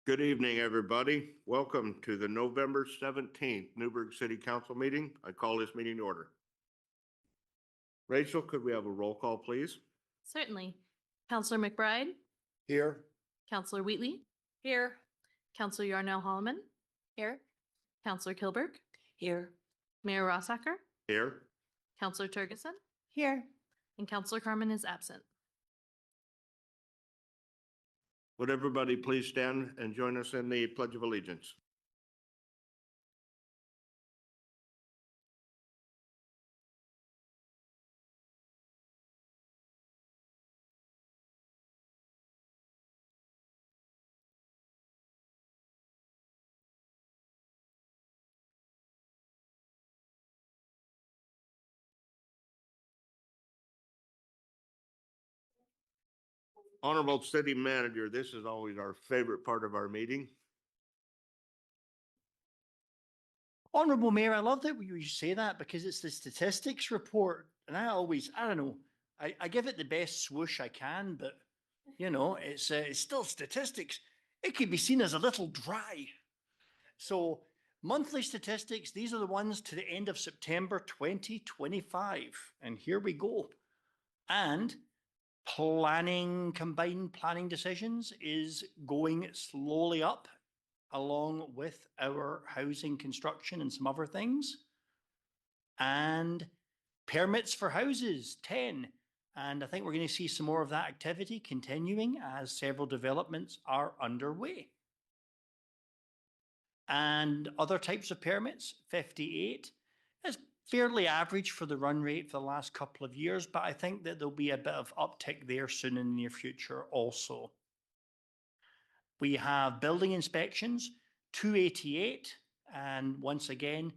Good evening, everybody. Welcome to the November 17th Newberg City Council meeting. I call this meeting to order. Rachel, could we have a roll call, please? Certainly. Councillor McBride, Here. Councillor Wheatley, here. Councillor Yarnell Holloman, here. Councillor Kilberg, Here. Mayor Rossacker, Here. Councillor Turgeson, Here. and Councillor Carmen is absent. Would everybody please stand and join us in the Pledge of Allegiance? Honorable City Manager, this is always our favorite part of our meeting. Honourable Mayor, I love that you say that because it's the statistics report. And I don't know, I give it the best swoosh I can, but you know, it's still statistics. It could be seen as a little dry. So monthly statistics, these are the ones to the end of September 2025. And here we go. And combined planning decisions is going slowly up along with our housing construction and some other things. And permits for houses, 10. And I think we're going to see some more of that activity continuing as several developments are underway. And other types of permits, 58. It's fairly average for the run rate for the last couple of years, but I think that there'll be a bit of uptick there soon in the near future also. We have building inspections, 288, and once again,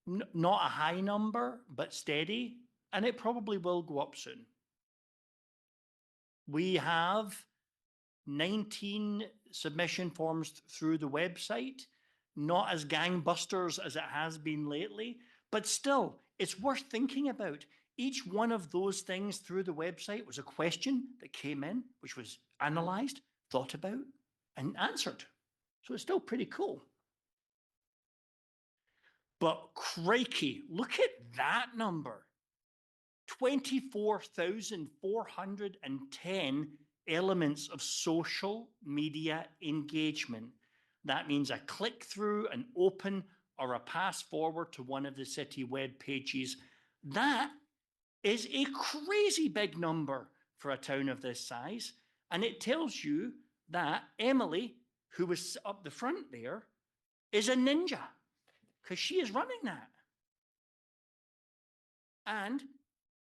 not a high number, but steady, and it probably will go up soon. We have 19 submission forms through the website, not as gangbusters as it has been lately, but still, it's worth thinking about. Each one of those things through the website was a question that came in, which was analysed, thought about, and answered. So it's still pretty cool. But crikey, look at that number. 24,410 elements of social media engagement. That means a click through, an open, or a pass forward to one of the city web pages. That is a crazy big number for a town of this size. And it tells you that Emily, who was up the front there, is a ninja because she is running that. And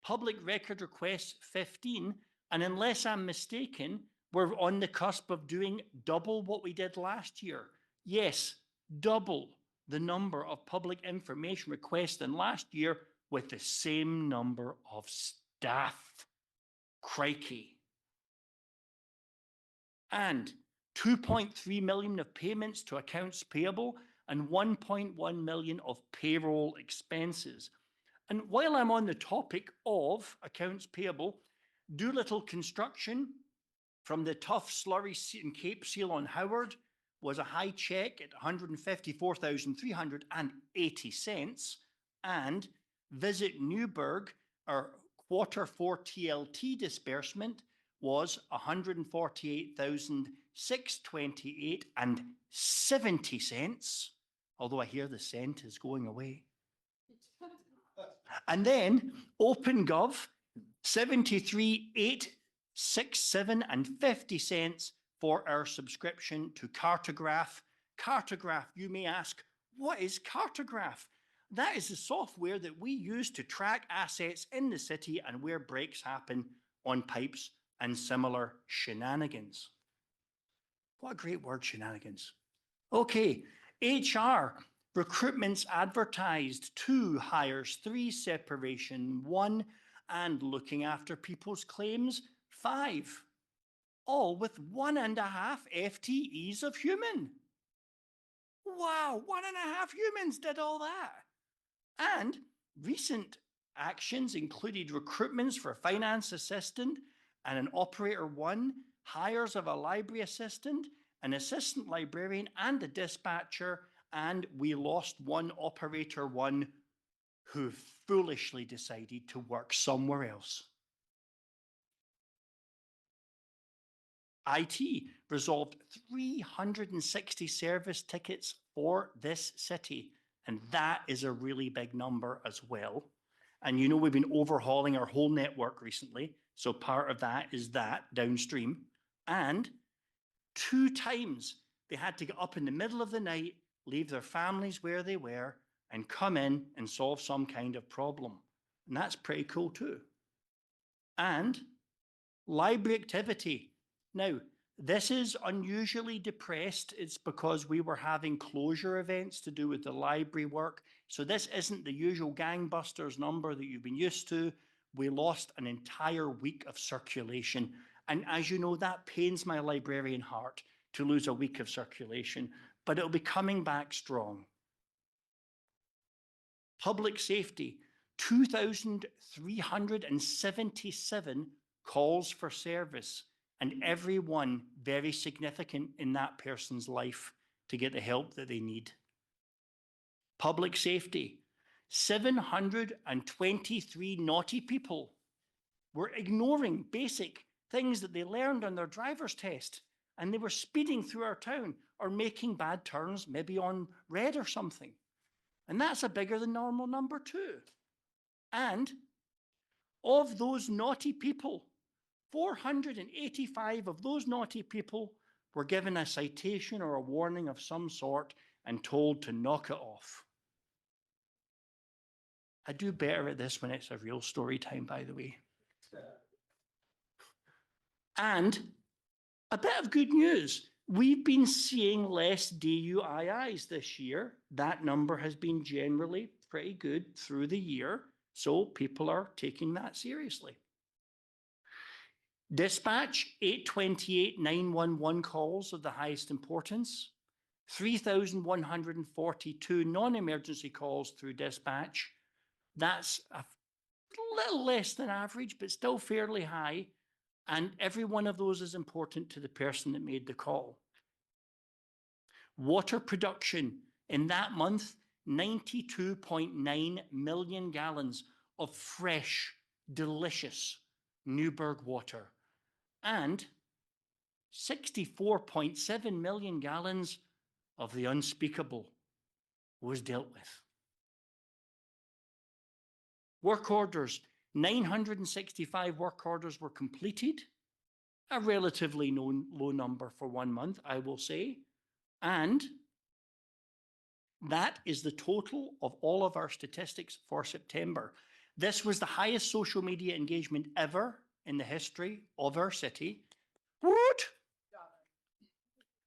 public record requests 15. And unless I'm mistaken, we're on the cusp of doing double what we did last year. Yes, double the number of public information requests than last year with the same number of staff. Crikey. And 2.3 million of payments to accounts payable and 1.1 million of payroll expenses. And while I'm on the topic of accounts payable, Doolittle Construction from the tough slurry and Cape Seal on Howard was a high check at 154,380 cents, and Visit Newberg, our Q4 TLT disbursement, was 148,628.70 cents, although I hear the cent is going away. And then OpenGov, 73,867.50 cents for our subscription to Cartograph. Cartograph, you may ask, what is Cartograph? That is the software that we use to track assets in the city and where breaks happen on pipes and similar shenanigans. What a great word, shenanigans. Okay, HR, recruitments advertised, 2 hires, 3 separation, 1, and looking after people's claims, 5. All with 1.5 FTEs of human. Wow, 1.5 humans did all that. And recent actions included recruitments for a finance assistant and an operator 1, hires of a library assistant, an assistant librarian and a dispatcher, and we lost one operator one who foolishly decided to work somewhere else. IT resolved 360 service tickets for this city, and that is a really big number as well. And you know, we've been overhauling our whole network recently, so part of that is that downstream. And 2 times they had to get up in the middle of the night, leave their families where they were, and come in and solve some kind of problem. And that's pretty cool too. And library activity. Now, this is unusually depressed. It's because we were having closure events to do with the library work. So this isn't the usual gangbusters number that you've been used to. We lost an entire week of circulation. And as you know, that pains my librarian heart to lose a week of circulation, but it'll be coming back strong. Public safety, 2,377 calls for service, and every one very significant in that person's life to get the help that they need. Public safety, 723 naughty people were ignoring basic things that they learned on their driver's test, and they were speeding through our town or making bad turns, maybe on red or something. And that's a bigger than normal number too. And of those naughty people, 485 of those naughty people were given a citation or a warning of some sort and told to knock it off. I do better at this when it's a real story time, by the way. And a bit of good news. We've been seeing less DUIs this year. That number has been generally pretty good through the year. So people are taking that seriously. Dispatch, 828 911 calls of the highest importance. 3,142 non-emergency calls through dispatch. That's a little less than average, but still fairly high. And every one of those is important to the person that made the call. Water production in that month, 92.9 million gallons of fresh, delicious Newberg water, and 64.7 million gallons of the unspeakable was dealt with. Work orders, 965 work orders were completed, a relatively low number for 1 month, I will say. And that is the total of all of our statistics for September. This was the highest social media engagement ever in the history of our city. What?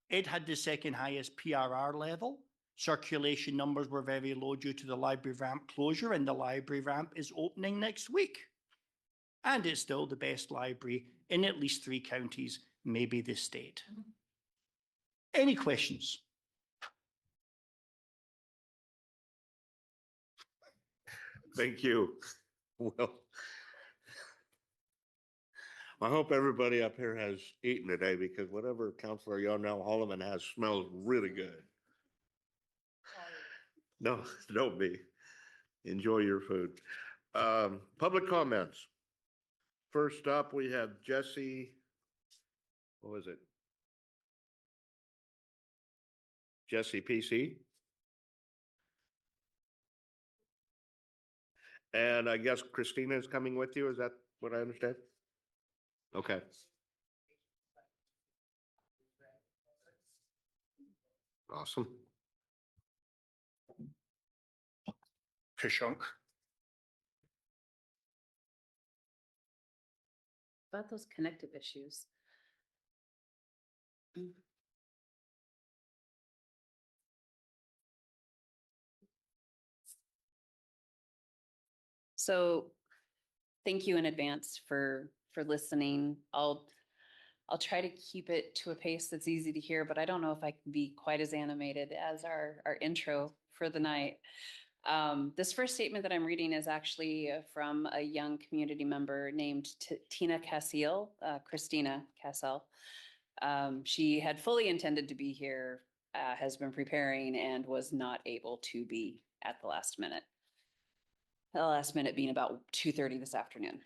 It had the second highest PRR level. Circulation numbers were very low due to the library ramp closure, and the library ramp is opening next week. And it's still the best library in at least 3 counties, maybe the state. Any questions? Thank you. Well, I hope everybody up here has eaten today, because whatever Councilor Yarnell Holloman has smells really good. No, don't be. Enjoy your food. Public comments. First up, we have Jesse. What was it? Jesse PC. And I guess Christina is coming with you. Is that what I understand? Okay. Awesome. Kashunk. About those connective issues. So thank you in advance for listening. I'll try to keep it to a pace that's easy to hear, but I don't know if I can be quite as animated as our intro for the night. This first statement that I'm reading is actually from a young community member named Tina Cassell, Christina Cassell. She had fully intended to be here, has been preparing and was not able to be at the last minute. The last minute being about 2:30 this afternoon.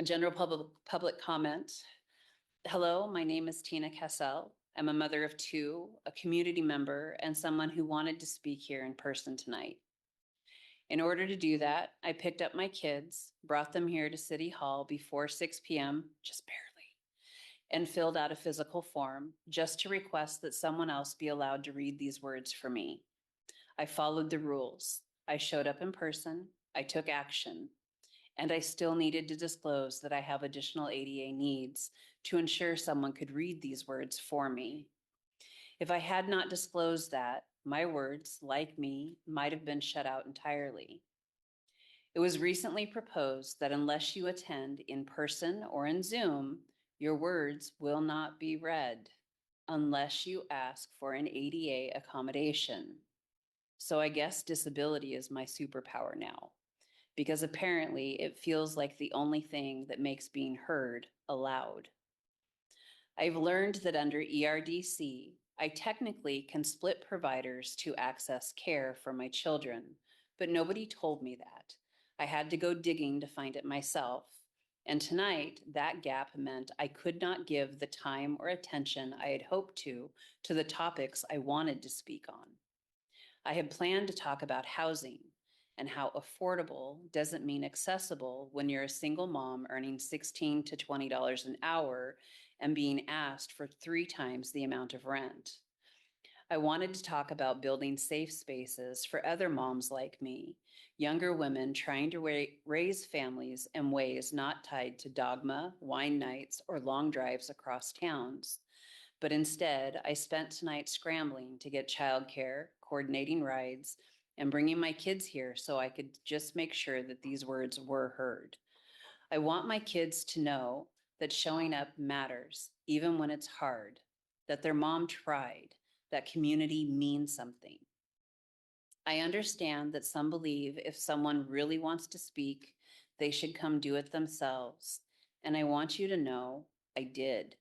General public comment. Hello, my name is Tina Cassell. I'm a mother of two, a community member, and someone who wanted to speak here in person tonight. In order to do that, I picked up my kids, brought them here to City Hall before 6 p.m., just barely, and filled out a physical form just to request that someone else be allowed to read these words for me. I followed the rules. I showed up in person. I took action. And I still needed to disclose that I have additional ADA needs to ensure someone could read these words for me. If I had not disclosed that, my words, like me, might have been shut out entirely. It was recently proposed that unless you attend in person or in Zoom, your words will not be read unless you ask for an ADA accommodation. So I guess disability is my superpower now, because apparently it feels like the only thing that makes being heard allowed. I've learned that under ERDC, I technically can split providers to access care for my children, but nobody told me that. I had to go digging to find it myself. And tonight, that gap meant I could not give the time or attention I had hoped to the topics I wanted to speak on. I had planned to talk about housing and how affordable doesn't mean accessible when you're a single mom earning $16 to $20 an hour and being asked for 3 times the amount of rent. I wanted to talk about building safe spaces for other moms like me, younger women trying to raise families in ways not tied to dogma, wine nights, or long drives across towns. But instead, I spent tonight scrambling to get childcare, coordinating rides, and bringing my kids here so I could just make sure that these words were heard. I want my kids to know that showing up matters, even when it's hard, that their mom tried, that community means something. I understand that some believe if someone really wants to speak, they should come do it themselves. And I want you to know I did.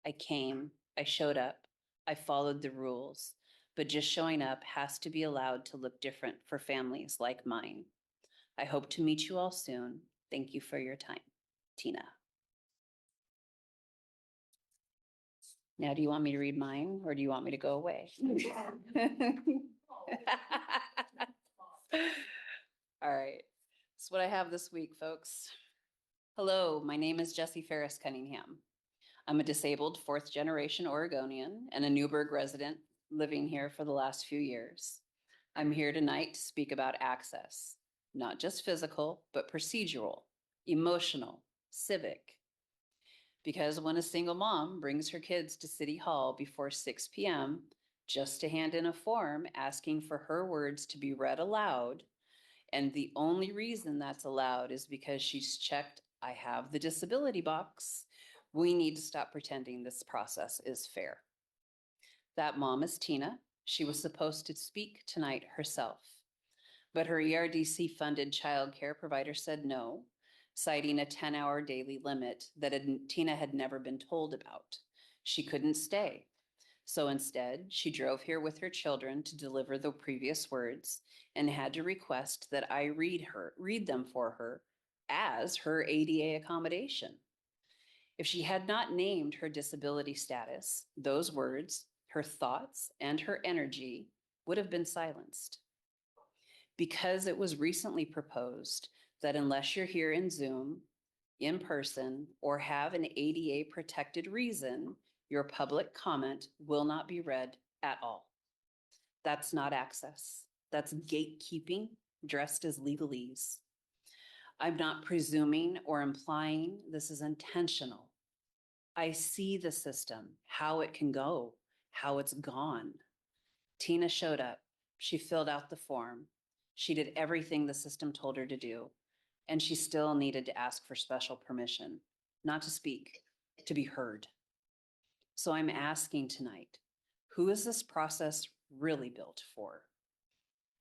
I came, I showed up, I followed the rules, but just showing up has to be allowed to look different for families like mine. I hope to meet you all soon. Thank you for your time. Tina. Now, do you want me to read mine or do you want me to go away? All right. That's what I have this week, folks. Hello, my name is Jessie Ferris Cunningham. I'm a disabled 4th generation Oregonian and a Newberg resident living here for the last few years. I'm here tonight to speak about access, not just physical, but procedural, emotional, civic. Because when a single mom brings her kids to City Hall before 6 p.m. just to hand in a form asking for her words to be read aloud, and the only reason that's allowed is because she's checked, I have the disability box, we need to stop pretending this process is fair. That mom is Tina. She was supposed to speak tonight herself, but her ERDC-funded childcare provider said no, citing a 10-hour daily limit that Tina had never been told about. She couldn't stay. So instead, she drove here with her children to deliver the previous words and had to request that I read them for her as her ADA accommodation. If she had not named her disability status, those words, her thoughts, and her energy would have been silenced. Because it was recently proposed that unless you're here in Zoom, in person, or have an ADA protected reason, your public comment will not be read at all. That's not access. That's gatekeeping dressed as legalese. I'm not presuming or implying this is intentional. I see the system, how it can go, how it's gone. Tina showed up. She filled out the form. She did everything the system told her to do. And she still needed to ask for special permission, not to speak, to be heard. So I'm asking tonight, who is this process really built for?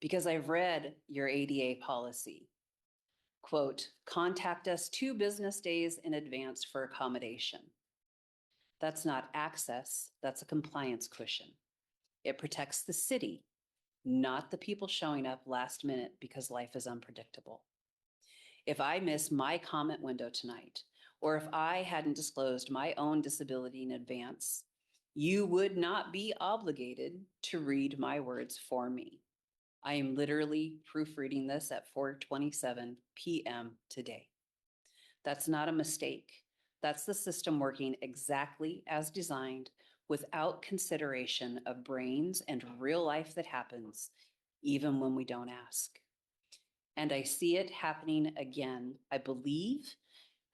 Because I've read your ADA policy. Quote, contact us 2 business days in advance for accommodation. That's not access, that's a compliance cushion. It protects the city, not the people showing up last minute because life is unpredictable. If I miss my comment window tonight, or if I hadn't disclosed my own disability in advance, you would not be obligated to read my words for me. I am literally proofreading this at 4:27 p.m. today. That's not a mistake. That's the system working exactly as designed without consideration of brains and real life that happens, even when we don't ask. And I see it happening again, I believe,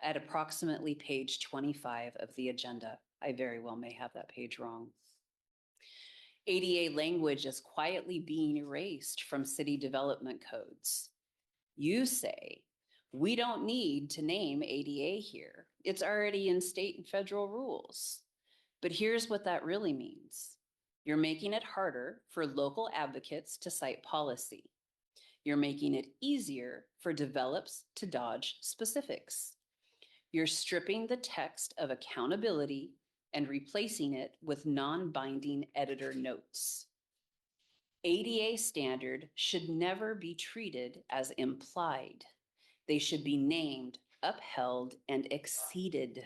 at approximately page 25 of the agenda. I very well may have that page wrong. ADA language is quietly being erased from city development codes. You say, we don't need to name ADA here. It's already in state and federal rules. But here's what that really means. You're making it harder for local advocates to cite policy. You're making it easier for develops to dodge specifics. You're stripping the text of accountability and replacing it with non-binding editor notes. ADA standard should never be treated as implied. They should be named, upheld, and exceeded,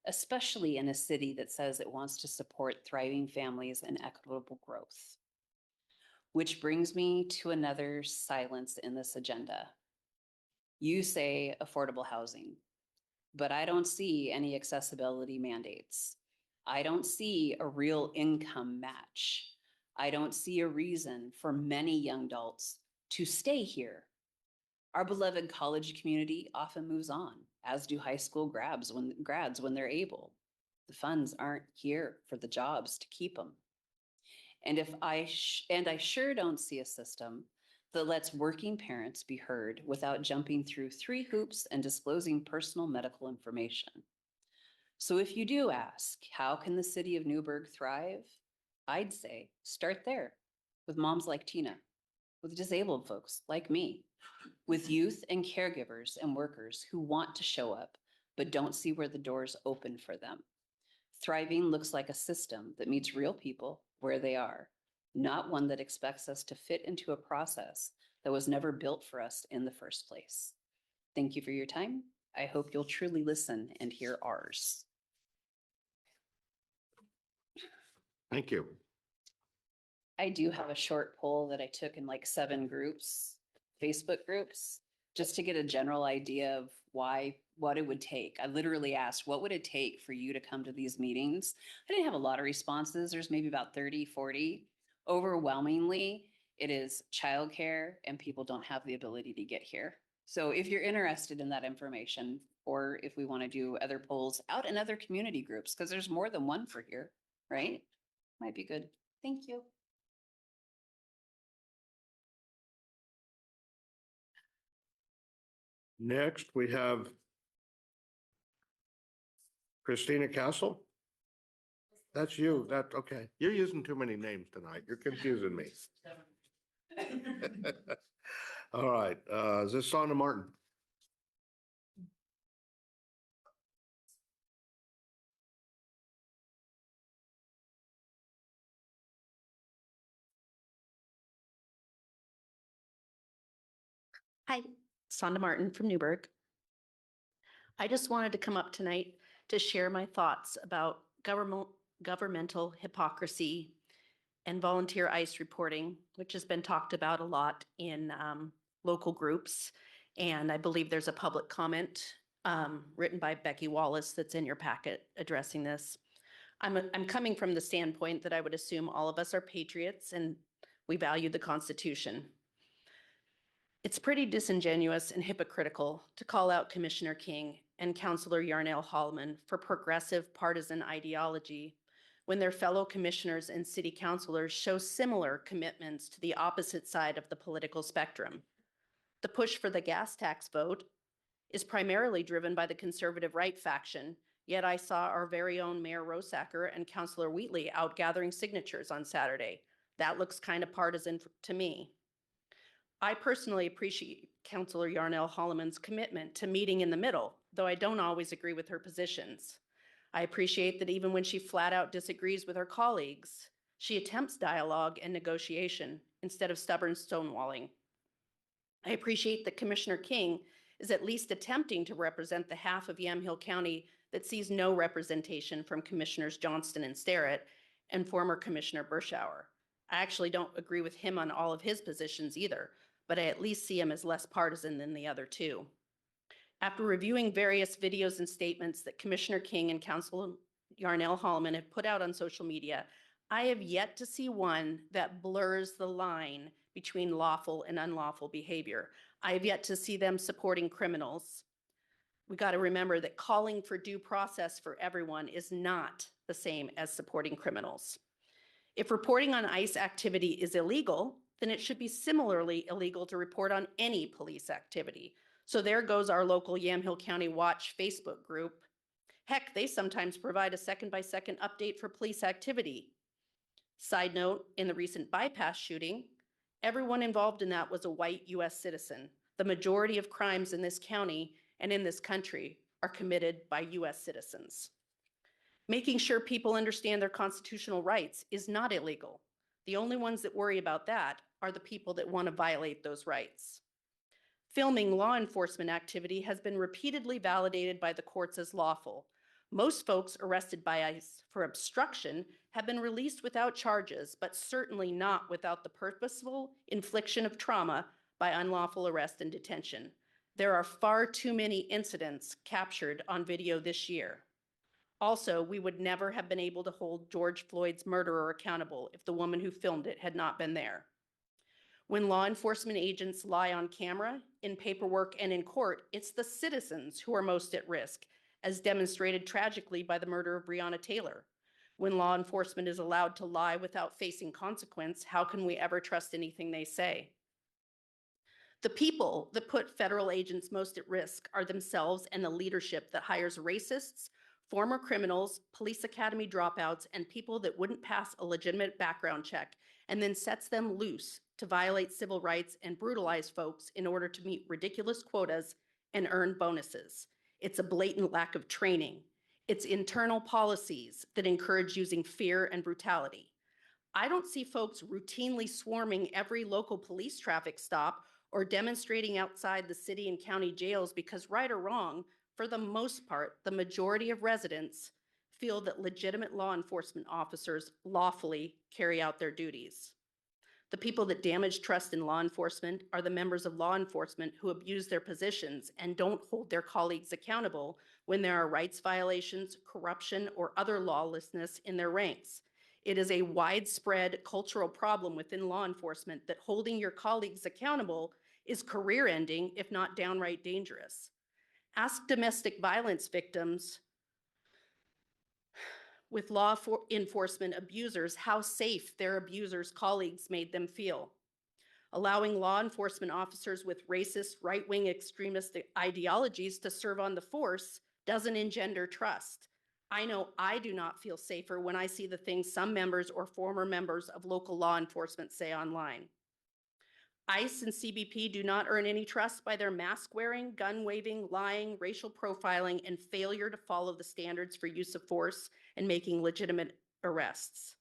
especially in a city that says it wants to support thriving families and equitable growth. Which brings me to another silence in this agenda. You say affordable housing, but I don't see any accessibility mandates. I don't see a real income match. I don't see a reason for many young adults to stay here. Our beloved college community often moves on, as do high school grads when they're able. The funds aren't here for the jobs to keep them. And I sure don't see a system that lets working parents be heard without jumping through 3 hoops and disclosing personal medical information. So if you do ask, how can the city of Newberg thrive? I'd say start there with moms like Tina, with disabled folks like me, with youth and caregivers and workers who want to show up but don't see where the doors open for them. Thriving looks like a system that meets real people where they are, not one that expects us to fit into a process that was never built for us in the first place. Thank you for your time. I hope you'll truly listen and hear ours. Thank you. I do have a short poll that I took in like 7 groups, Facebook groups, just to get a general idea of what it would take. I literally asked, what would it take for you to come to these meetings? I didn't have a lot of responses. There's maybe about 30, 40. Overwhelmingly, it is childcare and people don't have the ability to get here. So if you're interested in that information, or if we want to do other polls out in other community groups, because there's more than one for here, right? Might be good. Thank you. Next, we have Christina Castle. That's you. Okay. You're using too many names tonight. You're confusing me. All right, is this Sonda Martin? Hi, Sonda Martin from Newberg. I just wanted to come up tonight to share my thoughts about governmental hypocrisy and volunteer ICE reporting, which has been talked about a lot in local groups. And I believe there's a public comment written by Becky Wallace that's in your packet addressing this. I'm coming from the standpoint that I would assume all of us are patriots and we value the Constitution. It's pretty disingenuous and hypocritical to call out Commissioner King and Councilor Yarnell Holloman for progressive partisan ideology when their fellow commissioners and city councilors show similar commitments to the opposite side of the political spectrum. The push for the gas tax vote is primarily driven by the conservative right faction, yet I saw our very own Mayor Rosacker and Councilor Wheatley out gathering signatures on Saturday. That looks kind of partisan to me. I personally appreciate Councilor Yarnell Holloman's commitment to meeting in the middle, though I don't always agree with her positions. I appreciate that even when she flat out disagrees with her colleagues, she attempts dialogue and negotiation instead of stubborn stonewalling. I appreciate that Commissioner King is at least attempting to represent the half of Yamhill County that sees no representation from Commissioners Johnston and Starrett and former Commissioner Bershauer. I actually don't agree with him on all of his positions either, but I at least see him as less partisan than the other two. After reviewing various videos and statements that Commissioner King and Councilor Yarnell Holloman have put out on social media, I have yet to see one that blurs the line between lawful and unlawful behavior. I have yet to see them supporting criminals. We got to remember that calling for due process for everyone is not the same as supporting criminals. If reporting on ICE activity is illegal, then it should be similarly illegal to report on any police activity. So there goes our local Yamhill County Watch Facebook group. Heck, they sometimes provide a second-by-second update for police activity. Side note, in the recent bypass shooting, everyone involved in that was a white US citizen. The majority of crimes in this county and in this country are committed by US citizens. Making sure people understand their constitutional rights is not illegal. The only ones that worry about that are the people that want to violate those rights. Filming law enforcement activity has been repeatedly validated by the courts as lawful. Most folks arrested by ICE for obstruction have been released without charges, but certainly not without the purposeful infliction of trauma by unlawful arrest and detention. There are far too many incidents captured on video this year. Also, we would never have been able to hold George Floyd's murderer accountable if the woman who filmed it had not been there. When law enforcement agents lie on camera, in paperwork, and in court, it's the citizens who are most at risk, as demonstrated tragically by the murder of Breonna Taylor. When law enforcement is allowed to lie without facing consequence, how can we ever trust anything they say? The people that put federal agents most at risk are themselves and the leadership that hires racists, former criminals, police academy dropouts, and people that wouldn't pass a legitimate background check, and then sets them loose to violate civil rights and brutalize folks in order to meet ridiculous quotas and earn bonuses. It's a blatant lack of training. It's internal policies that encourage using fear and brutality. I don't see folks routinely swarming every local police traffic stop or demonstrating outside the city and county jails because, right or wrong, for the most part, the majority of residents feel that legitimate law enforcement officers lawfully carry out their duties. The people that damage trust in law enforcement are the members of law enforcement who abuse their positions and don't hold their colleagues accountable when there are rights violations, corruption, or other lawlessness in their ranks. It is a widespread cultural problem within law enforcement that holding your colleagues accountable is career-ending, if not downright dangerous. Ask domestic violence victims with law enforcement abusers how safe their abusers' colleagues made them feel. Allowing law enforcement officers with racist, right-wing extremist ideologies to serve on the force doesn't engender trust. I know I do not feel safer when I see the things some members or former members of local law enforcement say online. ICE and CBP do not earn any trust by their mask-wearing, gun-waving, lying, racial profiling, and failure to follow the standards for use of force and making legitimate arrests.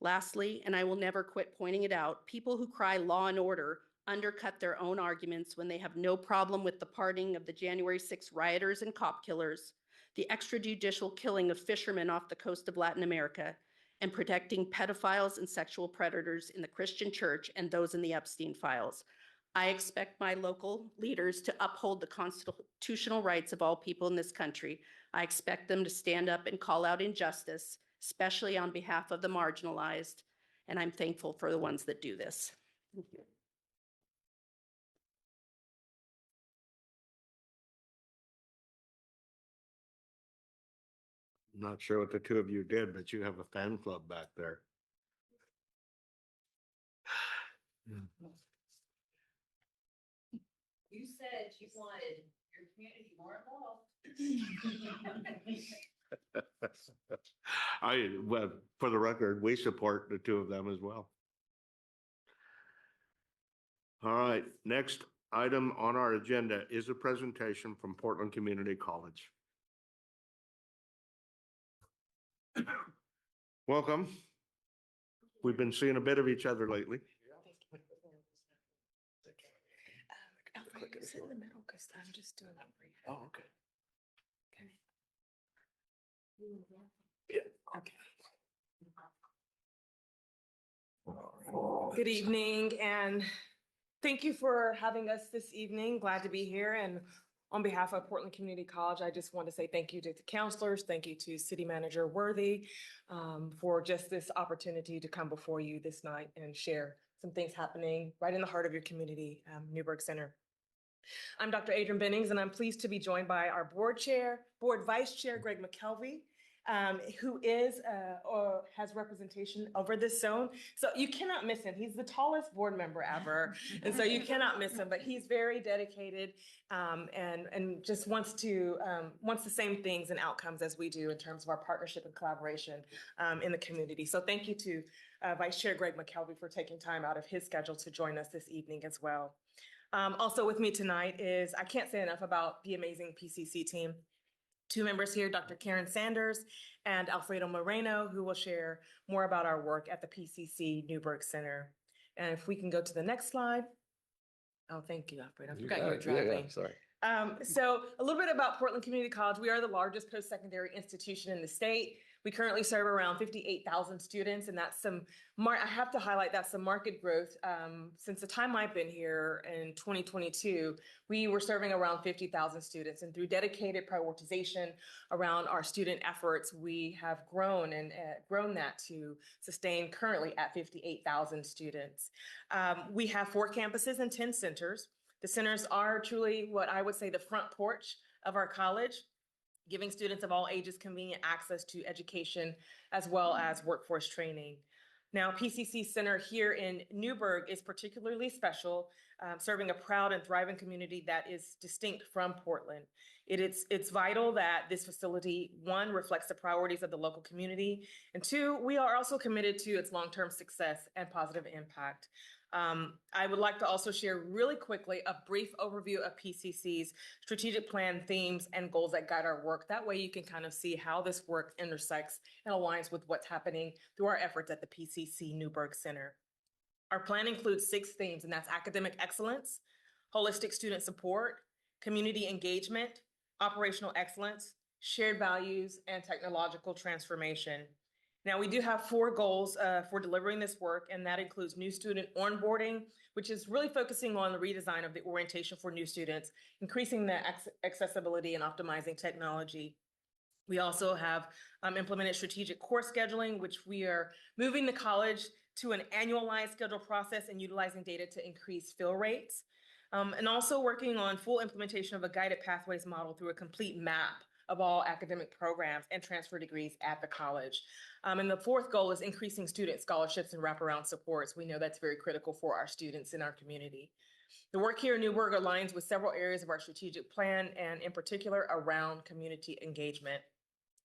Lastly, and I will never quit pointing it out, people who cry law and order undercut their own arguments when they have no problem with the pardoning of the January 6 rioters and cop killers, the extrajudicial killing of fishermen off the coast of Latin America, and protecting pedophiles and sexual predators in the Christian church and those in the Epstein files. I expect my local leaders to uphold the constitutional rights of all people in this country. I expect them to stand up and call out injustice, especially on behalf of the marginalized, and I'm thankful for the ones that do this. Thank you. Not sure what the two of you did, but you have a fan club back there. You said you wanted your community more involved. Well, for the record, we support the two of them as well. All right, next item on our agenda is a presentation from Portland Community College. Welcome. We've been seeing a bit of each other lately. Alfred, you sit in the middle because I'm just doing that for you. Oh, okay. Okay. Yeah. Okay. Good evening, and thank you for having us this evening. Glad to be here. And on behalf of Portland Community College, I just want to say thank you to the counselors. Thank you to City Manager Worthy for just this opportunity to come before you this night and share some things happening right in the heart of your community, Newberg Center. I'm Dr. Adrian Bennings, and I'm pleased to be joined by our board vice chair, Greg McKelvey, who is or has representation over this zone. So you cannot miss him. He's the tallest board member ever. And so you cannot miss him, but he's very dedicated and just wants the same things and outcomes as we do in terms of our partnership and collaboration in the community. So thank you to Vice Chair Greg McKelvey for taking time out of his schedule to join us this evening as well. Also with me tonight is, I can't say enough about the amazing PCC team. Two members here, Dr. Karen Sanders and Alfredo Moreno, who will share more about our work at the PCC Newberg Center. And if we can go to the next slide. Oh, thank you, Alfredo. I forgot you were driving. Sorry. So a little bit about Portland Community College. We are the largest post-secondary institution in the state. We currently serve around 58,000 students, and that's I have to highlight that's some market growth. Since the time I've been here in 2022, we were serving around 50,000 students, and through dedicated prioritization around our student efforts, we have grown that to sustain currently at 58,000 students. We have 4 campuses and 10 centers. The centers are truly what I would say the front porch of our college, giving students of all ages convenient access to education as well as workforce training. Now, PCC Center here in Newberg is particularly special, serving a proud and thriving community that is distinct from Portland. It's vital that this facility, 1, reflects the priorities of the local community, and 2, we are also committed to its long-term success and positive impact. I would like to also share really quickly a brief overview of PCC's strategic plan, themes, and goals that guide our work. That way you can kind of see how this work intersects and aligns with what's happening through our efforts at the PCC Newberg Center. Our plan includes 6 themes, and that's academic excellence, holistic student support, community engagement, operational excellence, shared values, and technological transformation. Now, we do have 4 goals for delivering this work, and that includes new student onboarding, which is really focusing on the redesign of the orientation for new students, increasing the accessibility and optimizing technology. We also have implemented strategic course scheduling, which we are moving the college to an annualized schedule process and utilizing data to increase fill rates. And also working on full implementation of a guided pathways model through a complete map of all academic programs and transfer degrees at the college. And the 4th goal is increasing student scholarships and wraparound supports. We know that's very critical for our students in our community. The work here in Newberg aligns with several areas of our strategic plan, and in particular around community engagement.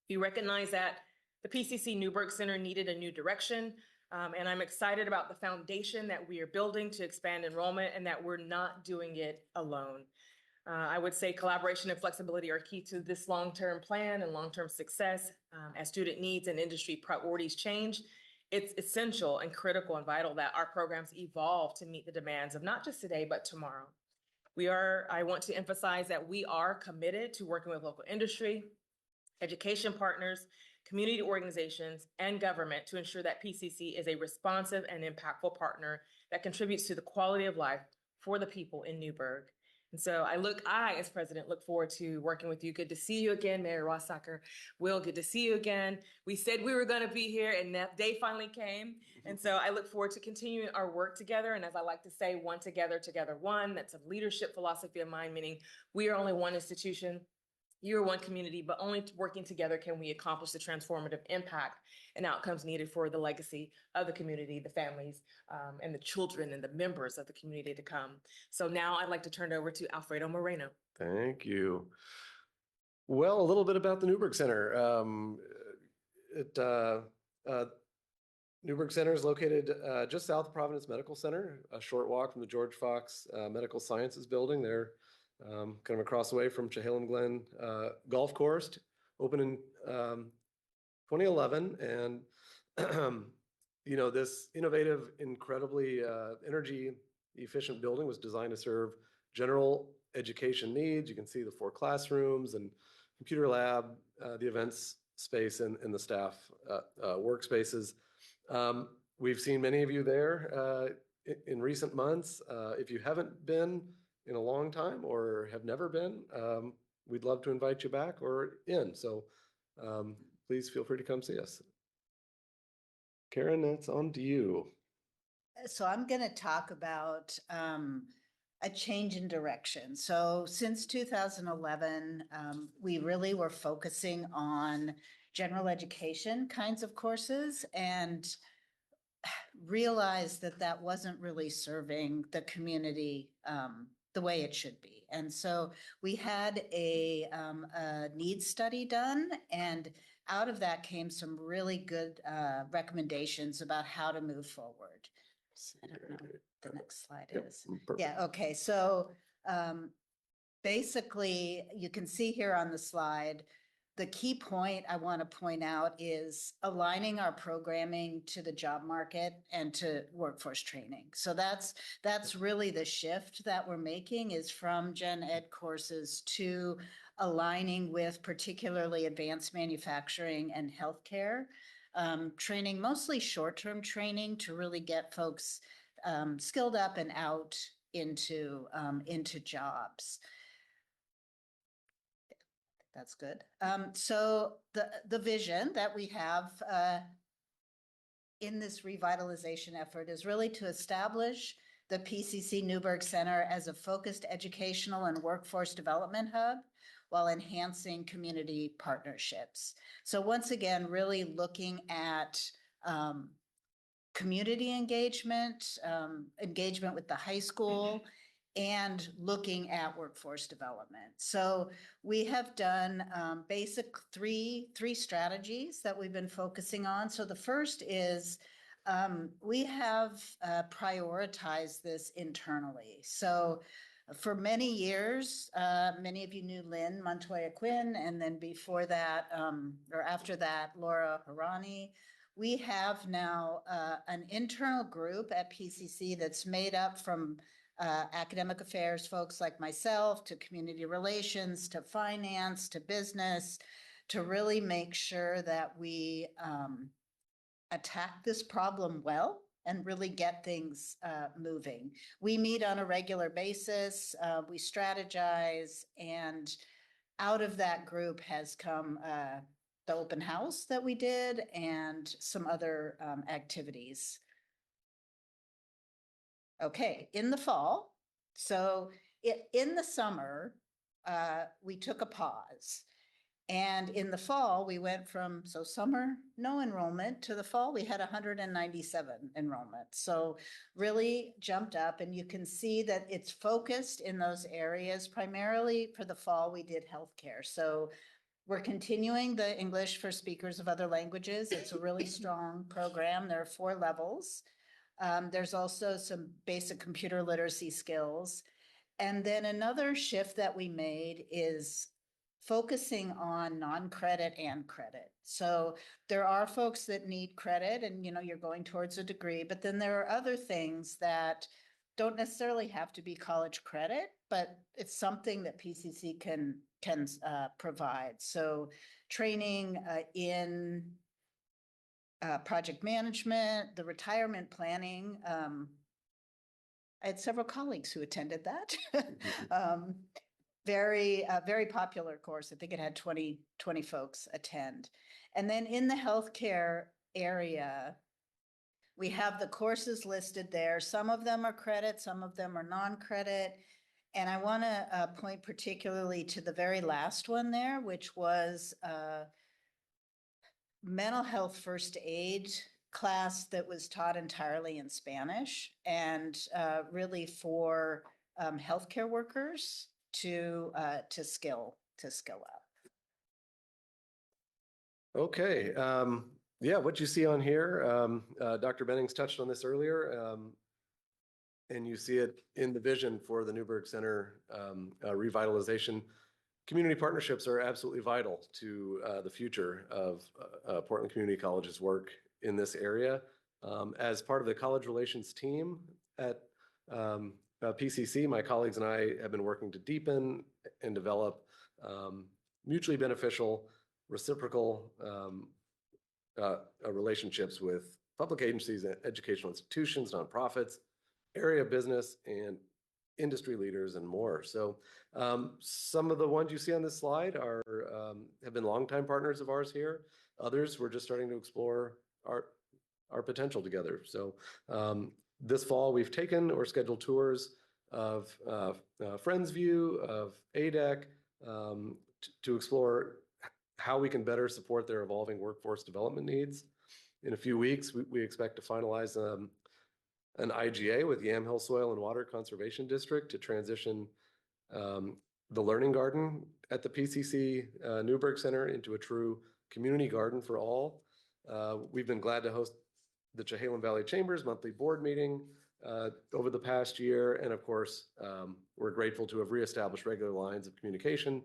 We recognize that the PCC Newberg Center needed a new direction, and I'm excited about the foundation that we are building to expand enrollment and that we're not doing it alone. I would say collaboration and flexibility are key to this long-term plan and long-term success. As student needs and industry priorities change, it's essential and critical and vital that our programs evolve to meet the demands of not just today, but tomorrow. I want to emphasize that we are committed to working with local industry, education partners, community organizations, and government to ensure that PCC is a responsive and impactful partner that contributes to the quality of life for the people in Newberg. And so I, as president, look forward to working with you. Good to see you again, Mayor Rossacker. Will, good to see you again. We said we were going to be here, and that day finally came. And so I look forward to continuing our work together. And as I like to say, one together, together one. That's a leadership philosophy of mine, meaning we are only one institution. You are one community, but only working together can we accomplish the transformative impact and outcomes needed for the legacy of the community, the families, and the children and the members of the community to come. So now I'd like to turn it over to Alfredo Moreno. Thank you. Well, a little bit about the Newberg Center. Newberg Center is located just south of Providence Medical Center, a short walk from the George Fox Medical Sciences Building. They're kind of across the way from Chehalem Glen Golf Course, opened in 2011, and this innovative, incredibly energy efficient building was designed to serve general education needs. You can see the 4 classrooms and computer lab, the events space, and the staff workspaces. We've seen many of you there in recent months. If you haven't been in a long time or have never been, we'd love to invite you back or in. So please feel free to come see us. Karen, that's on to you. So I'm going to talk about a change in direction. So since 2011, we really were focusing on general education kinds of courses and realized that that wasn't really serving the community the way it should be. And so we had a needs study done, and out of that came some really good recommendations about how to move forward. I don't know what the next slide is. Perfect. Yeah, okay. So basically, you can see here on the slide, the key point I want to point out is aligning our programming to the job market and to workforce training. So that's really the shift that we're making, is from gen ed courses to aligning with particularly advanced manufacturing and healthcare training, mostly short-term training to really get folks skilled up and out into jobs. That's good. So the vision that we have in this revitalization effort is really to establish the PCC Newberg Center as a focused educational and workforce development hub while enhancing community partnerships. So once again, really looking at community engagement, engagement with the high school, and looking at workforce development. So we have done basic three strategies that we've been focusing on. So the first is we have prioritized this internally. So for many years, many of you knew Lynn Montoya Quinn, and then before that, or after that, Laura Harani. We have now an internal group at PCC that's made up from academic affairs folks like myself, to community relations, to finance, to business, to really make sure that we attack this problem well and really get things moving. We meet on a regular basis, we strategize, and out of that group has come the open house that we did and some other activities. Okay, in the fall, so in the summer, we took a pause. And in the fall, we went from, so summer, no enrollment, to the fall, we had 197 enrollment. So really jumped up, and you can see that it's focused in those areas. Primarily for the fall, we did healthcare. So we're continuing the English for speakers of other languages. It's a really strong program. There are 4 levels. There's also some basic computer literacy skills. And then another shift that we made is focusing on non-credit and credit. So there are folks that need credit, and you're going towards a degree, but then there are other things that don't necessarily have to be college credit, but it's something that PCC can provide. So training in project management, the retirement planning. I had several colleagues who attended that. Very popular course. I think it had 20 folks attend. And then in the healthcare area, we have the courses listed there. Some of them are credit, some of them are non-credit. And I want to point particularly to the very last one there, which was mental health first aid class that was taught entirely in Spanish, and really for healthcare workers to skill up. Okay. Yeah, what you see on here, Dr. Bennings touched on this earlier, and you see it in the vision for the Newberg Center revitalization. community partnerships are absolutely vital to the future of Portland Community College's work in this area. As part of the college relations team at PCC, my colleagues and I have been working to deepen and develop mutually beneficial, reciprocal relationships with public agencies, educational institutions, nonprofits, area business, and industry leaders and more. So some of the ones you see on this slide have been longtime partners of ours here. Others, we're just starting to explore our potential together. So this fall, we've taken or scheduled tours of Friendsview, of ADEC, to explore how we can better support their evolving workforce development needs. In a few weeks, we expect to finalize an IGA with Yamhill Soil and Water Conservation District to transition the Learning Garden at the PCC Newberg Center into a true community garden for all. We've been glad to host the Chehalem Valley Chamber's monthly board meeting over the past year. And of course, we're grateful to have reestablished regular lines of communication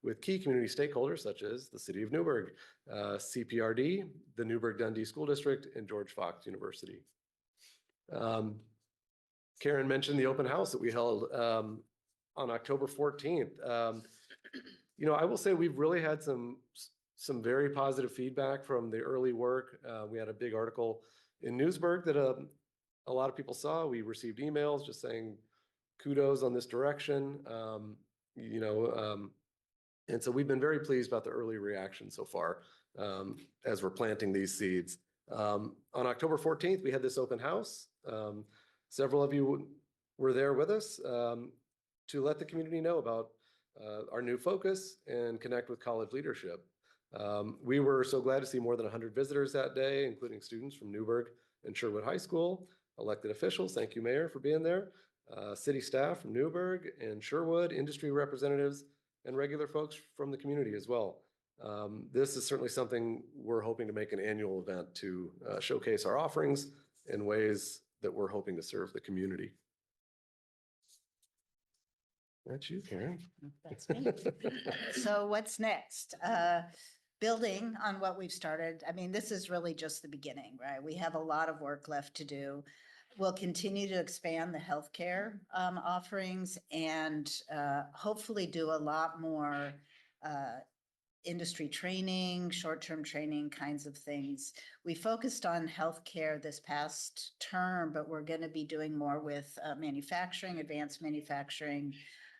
with key community stakeholders such as the City of Newberg, CPRD, the Newberg Dundee School District, and George Fox University. Karen mentioned the open house that we held on October 14th. You know, I will say we've really had some very positive feedback from the early work. We had a big article in Newsburg that a lot of people saw. We received emails just saying kudos on this direction. You know, and so we've been very pleased about the early reaction so far as we're planting these seeds. On October 14th, we had this open house. Several of you were there with us to let the community know about our new focus and connect with college leadership. We were so glad to see more than 100 visitors that day, including students from Newberg and Sherwood High School, elected officials, thank you, Mayor, for being there, city staff from Newberg and Sherwood, industry representatives, and regular folks from the community as well. This is certainly something we're hoping to make an annual event to showcase our offerings in ways that we're hoping to serve the community. That's you, Karen. That's me. So what's next? Building on what we've started. I mean, this is really just the beginning, right? We have a lot of work left to do. We'll continue to expand the healthcare offerings and hopefully do a lot more industry training, short-term training kinds of things. We focused on healthcare this past term, but we're going to be doing more with manufacturing, advanced manufacturing.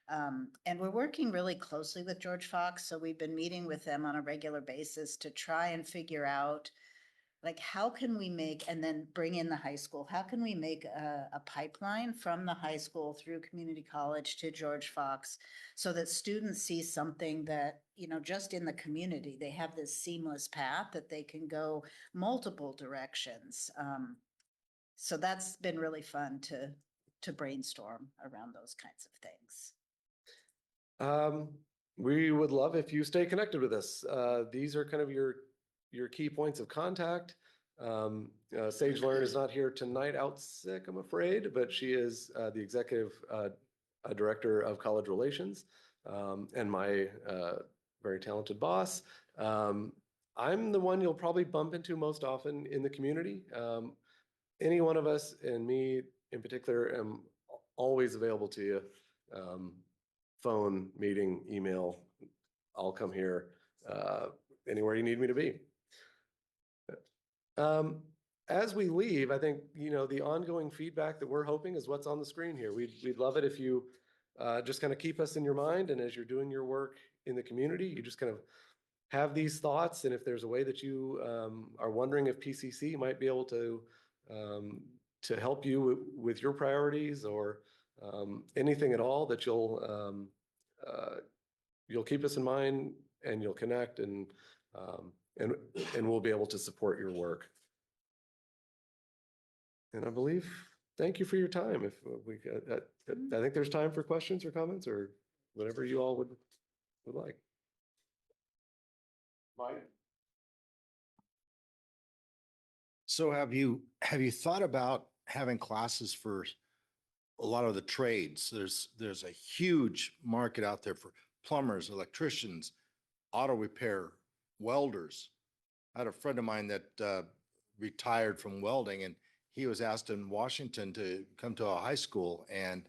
And we're working really closely with George Fox. So we've been meeting with them on a regular basis to try and figure out, like, how can we make, and then bring in the high school, how can we make a pipeline from the high school through community college to George Fox so that students see something that, you know, just in the community, they have this seamless path that they can go multiple directions. So that's been really fun to brainstorm around those kinds of things. We would love if you stay connected with us. These are kind of your key points of contact. Sage Learn is not here tonight, out sick, I'm afraid, but she is the executive director of college relations and my very talented boss. I'm the one you'll probably bump into most often in the community. Any one of us, and me in particular, am always available to you. Phone, meeting, email, I'll come here anywhere you need me to be. As we leave, I think, you know, the ongoing feedback that we're hoping is what's on the screen here. We'd love it if you just kind of keep us in your mind, and as you're doing your work in the community, you just kind of have these thoughts. And if there's a way that you are wondering if PCC might be able to help you with your priorities, or anything at all, that you'll keep us in mind, and you'll connect, and we'll be able to support your work. And I believe, thank you for your time. If we, I think there's time for questions or comments or whatever you all would like. Mike? So have you thought about having classes for a lot of the trades? There's a huge market out there for plumbers, electricians, auto repair, welders. I had a friend of mine that retired from welding, and he was asked in Washington to come to a high school, and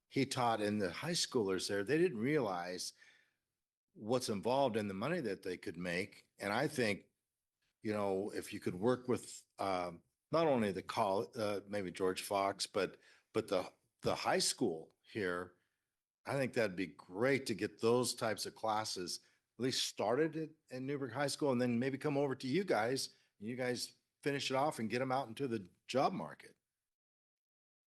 he taught in the high schoolers there. They didn't realize what's involved in the money that they could make. And I think, if you could work with not only the maybe George Fox, but the high school here, I think that'd be great to get those types of classes at least started in Newberg High School, and then maybe come over to you guys, and you guys finish it off and get them out into the job market.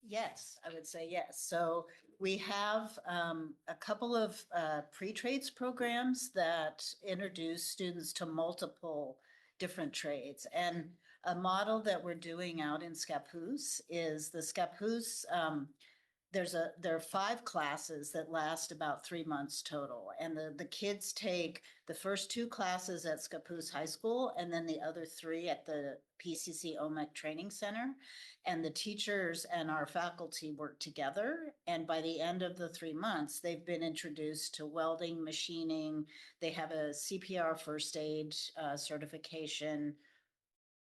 Yes, I would say yes. So we have a couple of pre-trades programs that introduce students to multiple different trades. And a model that we're doing out in Scappoose is the Scappoose, there are 5 classes that last about 3 months total. And the kids take the first 2 classes at Scappoose High School and then the other 3 at the PCC OMEC Training Center. And the teachers and our faculty work together. And by the end of the 3 months, they've been introduced to welding, machining. They have a CPR first aid certification.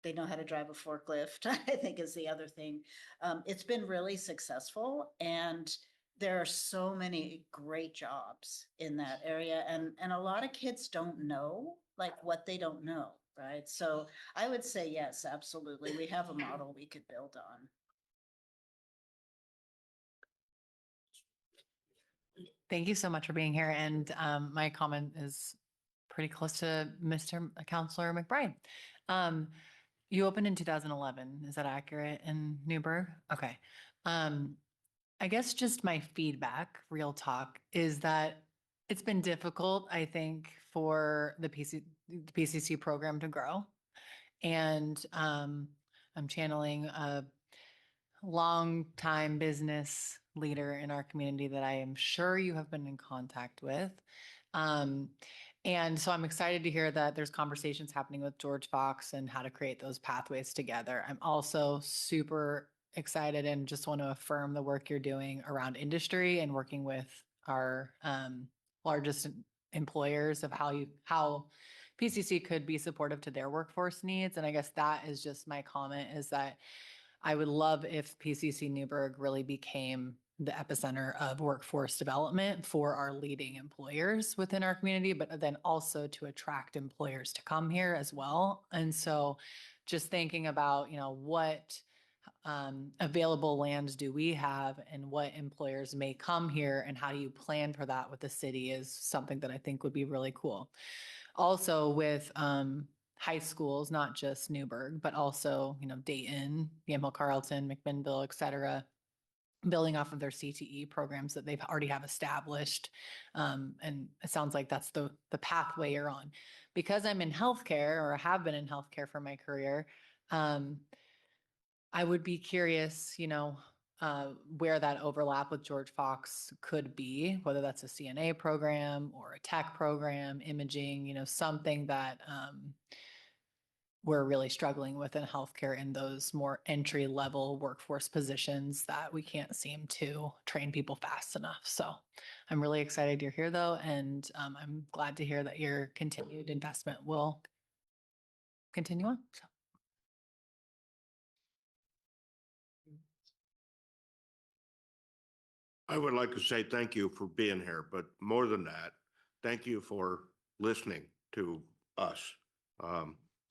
They know how to drive a forklift, I think is the other thing. It's been really successful, and there are so many great jobs in that area. And a lot of kids don't know, like, what they don't know, right? So I would say yes, absolutely. We have a model we could build on. Thank you so much for being here. And my comment is pretty close to Mr. Counselor McBride. You opened in 2011. Is that accurate in Newberg? Okay. I guess just my feedback, real talk, is that it's been difficult, I think, for the PCC program to grow. And I'm channeling a longtime business leader in our community that I am sure you have been in contact with. And so I'm excited to hear that there's conversations happening with George Fox and how to create those pathways together. I'm also super excited and just want to affirm the work you're doing around industry and working with our largest employers of how PCC could be supportive to their workforce needs. And I guess that is just my comment, is that I would love if PCC Newberg really became the epicenter of workforce development for our leading employers within our community, but then also to attract employers to come here as well. And so just thinking about, what available lands do we have and what employers may come here and how do you plan for that with the city is something that I think would be really cool. Also with high schools, not just Newberg, but also, Dayton, Yamhill Carlton, McMinnville, et cetera, building off of their CTE programs that they've already have established. And it sounds like that's the pathway you're on. Because I'm in healthcare, or have been in healthcare for my career, I would be curious, where that overlap with George Fox could be, whether that's a CNA program or a tech program, imaging, something that we're really struggling with in healthcare in those more entry level workforce positions that we can't seem to train people fast enough. So I'm really excited you're here though. And I'm glad to hear that your continued investment will continue on. So. I would like to say thank you for being here, but more than that, thank you for listening to us.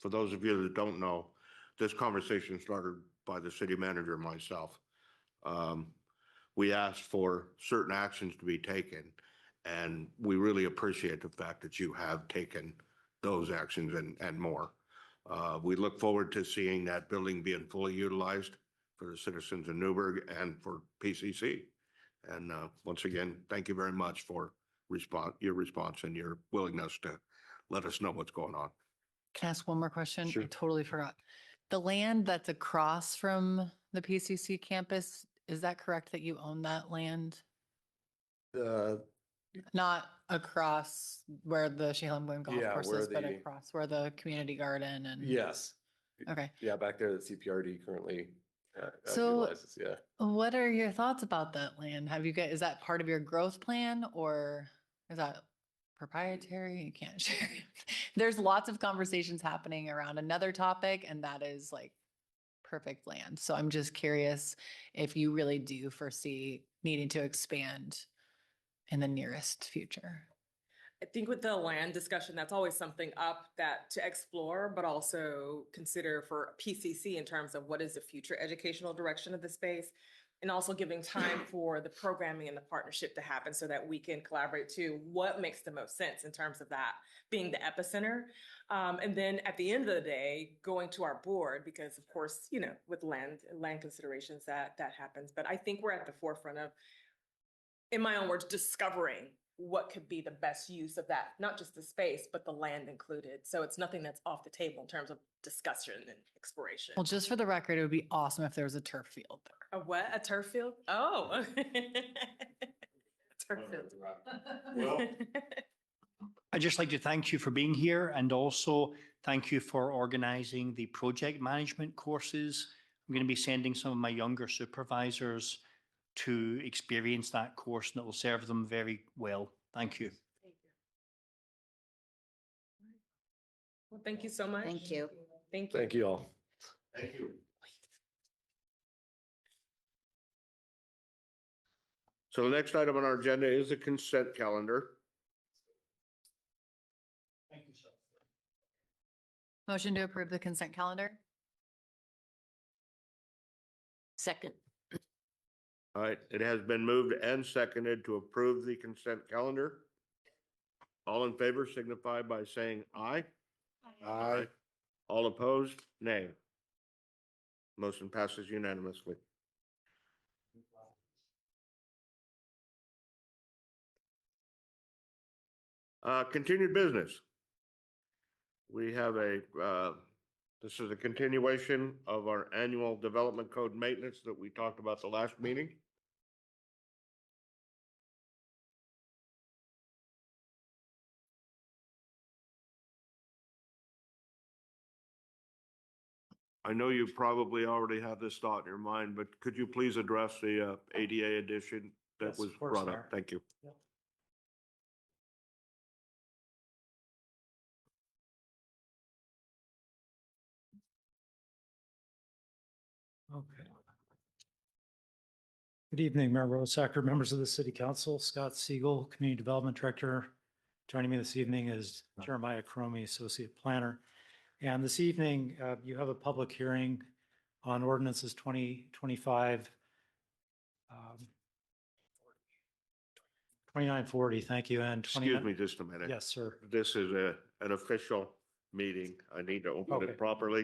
For those of you that don't know, this conversation started by the city manager and myself. We asked for certain actions to be taken, and we really appreciate the fact that you have taken those actions and more. We look forward to seeing that building being fully utilized for the citizens of Newberg and for PCC. And once again, thank you very much for your response and your willingness to let us know what's going on. Can I ask one more question? Sure. I totally forgot. The land that's across from the PCC campus, is that correct that you own that land? Not across where the Shaylam Golf Yeah, Course where is, but the- across where the community garden and. Yes. Okay. Yeah, back there, the CPRD currently So- utilizes, yeah. What are your thoughts about that land? Is that part of your growth plan, or is that proprietary, you can't share. There's lots of conversations happening around another topic, and that is like perfect land. So I'm just curious if you really do foresee needing to expand in the nearest future. I think with the land discussion, that's always something up that to explore, but also consider for PCC in terms of what is the future educational direction of the space. And also giving time for the programming and the partnership to happen so that we can collaborate to what makes the most sense in terms of that being the epicenter. And then at the end of the day, going to our board, because of course, you know, with land considerations that happens. But I think we're at the forefront of, in my own words, discovering what could be the best use of that, not just the space, but the land included. So it's nothing that's off the table in terms of discussion and exploration. Well, just for the record, it would be awesome if there was a turf field there. A what? A turf field? Oh. Turf field. Well, I'd just like to thank you for being here and also thank you for organizing the project management courses. I'm going to be sending some of my younger supervisors to experience that course, and it will serve them very well. Thank you. Well, thank you so much. Thank you. Thank you. Thank you all. thank you. So the next item on our agenda is the consent calendar. Thank you, sir. Motion to approve the consent calendar? Second. All right, it has been moved and seconded to approve the consent calendar. All in favor signify by saying aye. Aye. All opposed, nay. Motion passes unanimously. Continued business. We have this is a continuation of our annual development code maintenance that we talked about the last meeting. I know you probably already have this thought in your mind, but could you please address the ADA addition that Yes, was of course, brought Mayor. up? Thank you. Okay. Good evening, Mayor Rosacker, members of the City Council, Scott Siegel, Community Development Director. Joining me this evening is Jeremiah Cromie, Associate Planner. And this evening, you have a public hearing on ordinances 2025, 2940, thank you, and Excuse me just a minute. Yes, sir. This is an official meeting. I need to open Okay. it properly.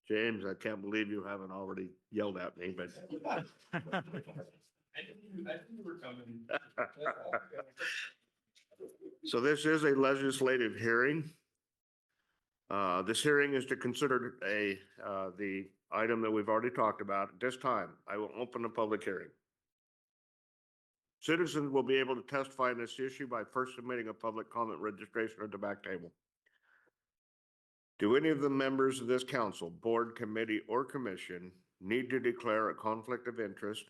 James, I can't believe you haven't already yelled at me, but. So this is a legislative hearing. This hearing is to consider the item that we've already talked about. At this time, I will open the public hearing. Citizens will be able to testify in this issue by first submitting a public comment registration at the back table. Do any of the members of this council, board, committee, or commission need to declare a conflict of interest,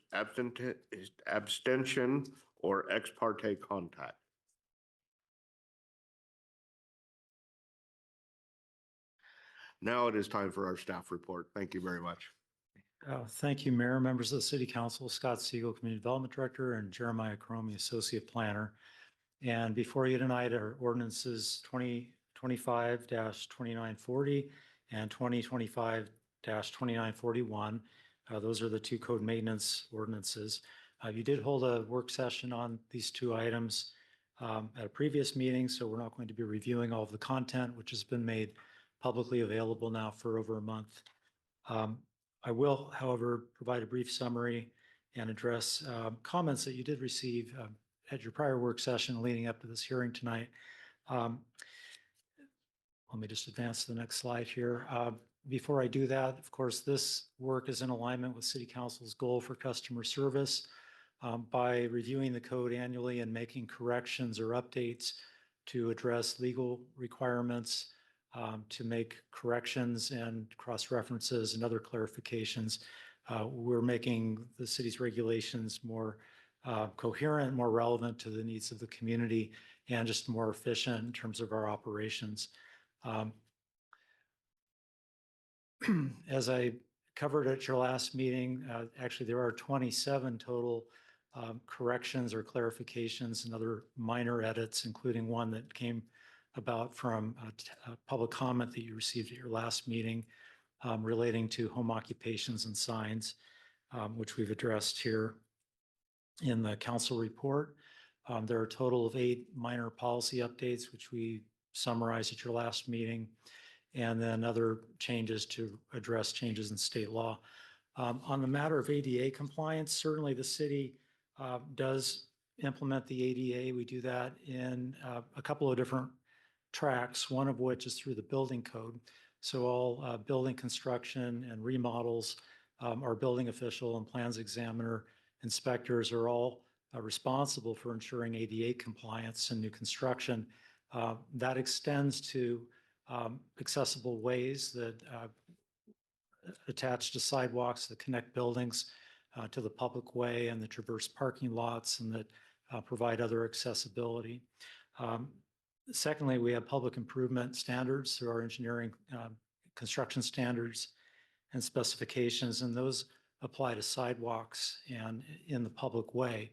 abstention, or ex parte contact? Now it is time for our staff report. Thank you very much. Thank you, Mayor, members of the City Council, Scott Siegel, Community Development Director, and Jeremiah Cromie, Associate Planner. And before you tonight are ordinances 2025-2940 and 2025-2941. Those are the two code maintenance ordinances. You did hold a work session on these two items at a previous meeting, so we're not going to be reviewing all of the content, which has been made publicly available now for over a month. I will, however, provide a brief summary and address comments that you did receive at your prior work session leading up to this hearing tonight. Let me just advance to the next slide here. Before I do that, of course, this work is in alignment with City Council's goal for customer service. By reviewing the code annually and making corrections or updates to address legal requirements, to make corrections and cross-references and other clarifications. We're making the city's regulations more coherent, more relevant to the needs of the community, and just more efficient in terms of our operations. As I covered at your last meeting, actually there are 27 total corrections or clarifications and other minor edits, including one that came about from a public comment that you received at your last meeting relating to home occupations and signs, which we've addressed here in the council report. There are a total of 8 minor policy updates, which we summarized at your last meeting, and then other changes to address changes in state law. On the matter of ADA compliance, certainly the city does implement the ADA. We do that in a couple of different tracks, one of which is through the building code. So all building construction and remodels, our building official and plans examiner inspectors are all responsible for ensuring ADA compliance in new construction. That extends to accessible ways that attach to sidewalks that connect buildings to the public way and the traverse parking lots and that provide other accessibility. Secondly, we have public improvement standards through our engineering construction standards and specifications, and those apply to sidewalks and in the public way.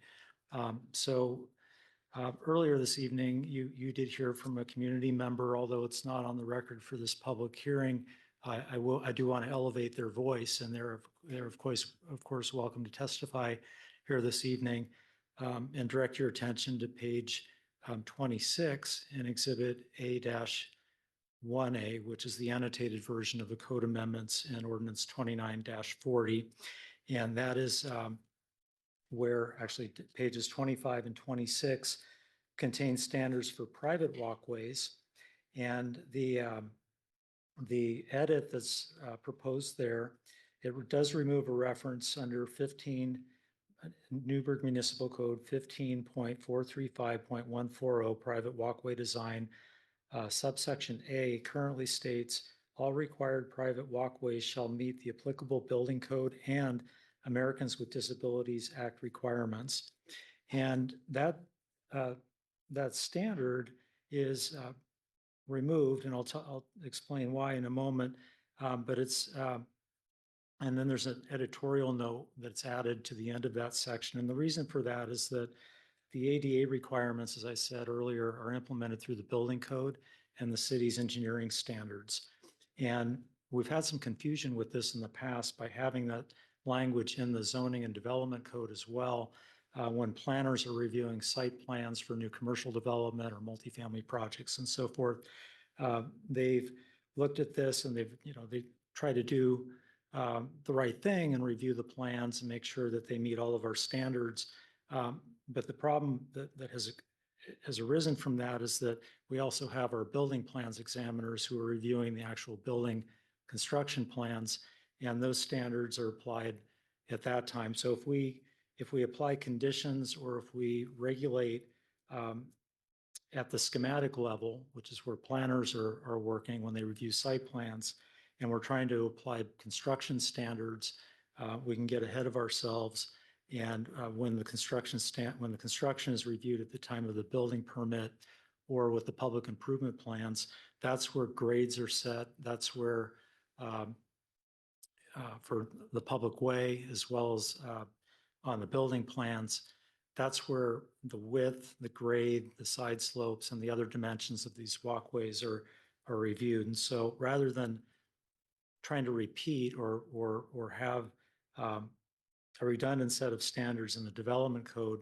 Earlier this evening, you did hear from a community member, although it's not on the record for this public hearing. I do want to elevate their voice, and they're of course welcome to testify here this evening, and direct your attention to page 26 in Exhibit A-1A, which is the annotated version of the code amendments in Ordinance 29-40, and that is where actually pages 25 and 26 contain standards for private walkways. And the edit that's proposed there, it does remove a reference under 15 Newberg Municipal Code 15.435.140 private walkway design. Subsection A currently states all required private walkways shall meet the applicable building code and Americans with Disabilities Act requirements. And that standard is removed, and I'll explain why in a moment, but it's, and then there's an editorial note that's added to the end of that section. And the reason for that is that the ADA requirements, as I said earlier, are implemented through the building code and the city's engineering standards. And we've had some confusion with this in the past by having that language in the zoning and development code as well. When planners are reviewing site plans for new commercial development or multifamily projects and so forth, they've looked at this and they try to do the right thing and review the plans and make sure that they meet all of our standards. But the problem that has arisen from that is that we also have our building plans examiners who are reviewing the actual building construction plans, and those standards are applied at that time. So if we apply conditions or if we regulate at the schematic level, which is where planners are working when they review site plans, and we're trying to apply construction standards, we can get ahead of ourselves. And when the construction is reviewed at the time of the building permit or with the public improvement plans, that's where grades are set. That's where for the public way as well as on the building plans, that's where the width, the grade, the side slopes, and the other dimensions of these walkways are reviewed. And so rather than trying to repeat or have a redundant set of standards in the development code,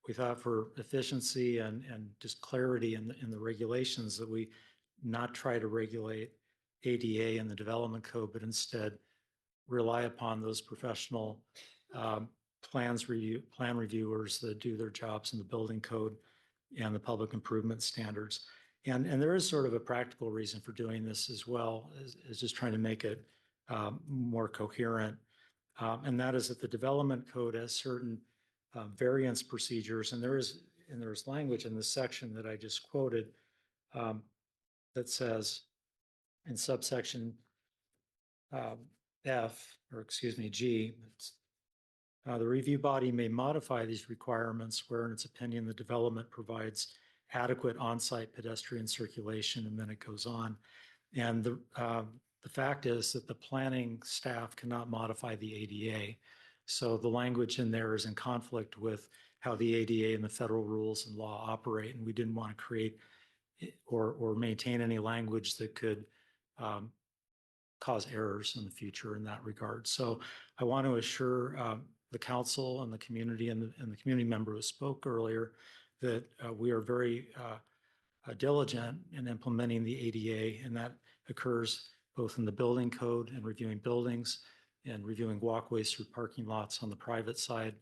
we thought for efficiency and just clarity in the regulations that we not try to regulate ADA in the development code, but instead rely upon those professional plan reviewers that do their jobs in the building code and the public improvement standards. And there is sort of a practical reason for doing this as well, is just trying to make it more coherent. And that is that the development code has certain variance procedures, and there's language in this section that I just quoted that says in subsection G, the review body may modify these requirements where in its opinion the development provides adequate on-site pedestrian circulation, and then it goes on. And the fact is that the planning staff cannot modify the ADA. So the language in there is in conflict with how the ADA and the federal rules and law operate. And we didn't want to create or maintain any language that could cause errors in the future in that regard. So I want to assure the council and the community and the community member who spoke earlier that we are very diligent in implementing the ADA, and that occurs both in the building code and reviewing buildings and reviewing walkways through parking lots on the private side,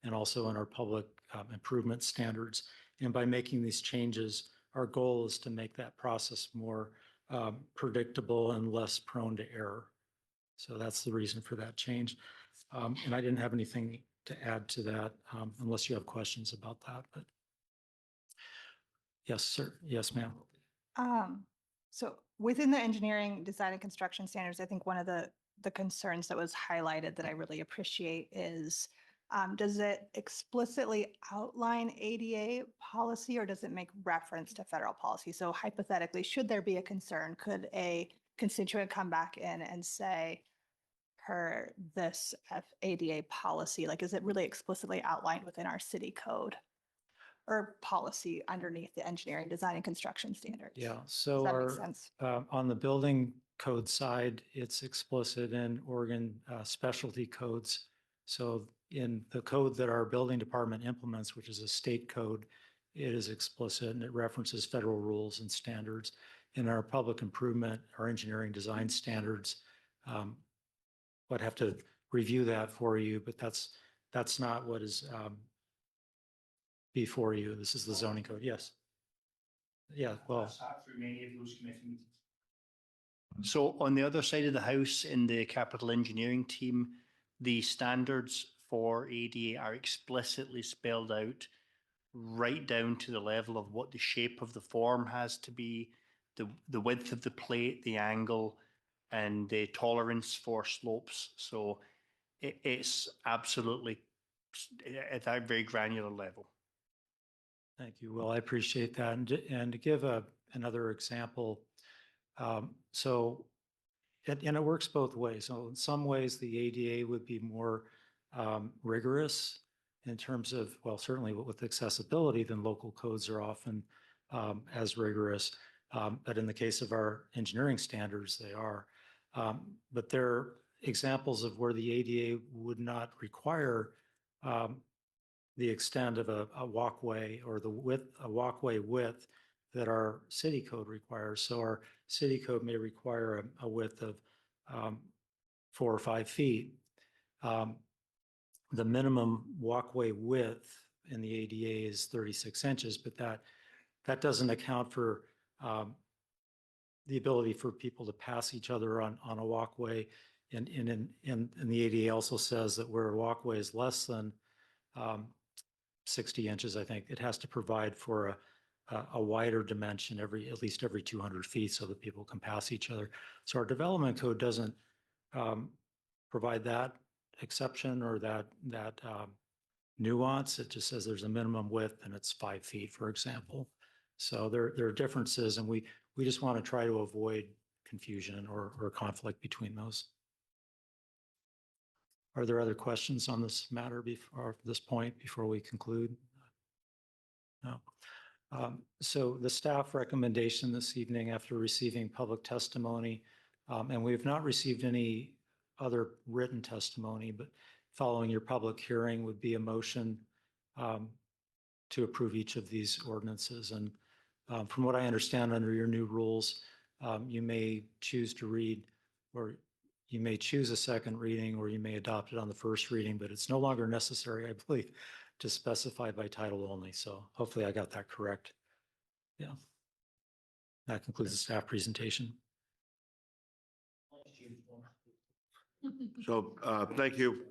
and also in our public improvement standards. And by making these changes, our goal is to make that process more predictable and less prone to error. So that's the reason for that change. And I didn't have anything to add to that unless you have questions about that. But yes, sir. Yes, ma'am. So within the engineering, design and construction standards, I think one of the concerns that was highlighted that I really appreciate is, does it explicitly outline ADA policy or does it make reference to federal policy? So hypothetically, should there be a concern, could a constituent come back in and say, per this ADA policy, like, is it really explicitly outlined within our city code or policy underneath the engineering, design and construction standards? Yeah, so Does that make sense? on the building code side, it's explicit in Oregon specialty codes. So in the code that our building department implements, which is a state code, it is explicit and it references federal rules and standards. In our public improvement, our engineering design standards, I'd have to review that for you, but that's not what is before you. This is the zoning code. Yes. Yeah, well. So on the other side of the house in the capital engineering team, the standards for ADA are explicitly spelled out right down to the level of what the shape of the form has to be, the width of the plate, the angle, and the tolerance for slopes. So it's absolutely at that very granular level. Thank you. Well, I appreciate that. And to give another example, and it works both ways. So in some ways, the ADA would be more rigorous in terms of, well, certainly with accessibility, then local codes are often as rigorous. But in the case of our engineering standards, they are. But there are examples of where the ADA would not require the extent of a walkway or a walkway width that our city code requires. So our city code may require a width of 4 or 5 feet. The minimum walkway width in the ADA is 36 inches, but that doesn't account for the ability for people to pass each other on a walkway. And the ADA also says that where a walkway is less than 60 inches, I think, it has to provide for a wider dimension at least every 200 feet so that people can pass each other. So our development code doesn't provide that exception or that nuance. It just says there's a minimum width and it's 5 feet, for example. So there are differences, and we just want to try to avoid confusion or conflict between those. Are there other questions on this matter before this point before we conclude? No. So the staff recommendation this evening after receiving public testimony, and we have not received any other written testimony, but following your public hearing would be a motion to approve each of these ordinances. And from what I understand under your new rules, you may choose to read, or you may choose a second reading, or you may adopt it on the first reading, but it's no longer necessary, I believe, to specify by title only. So hopefully I got that correct. Yeah. That concludes the staff presentation. So thank you.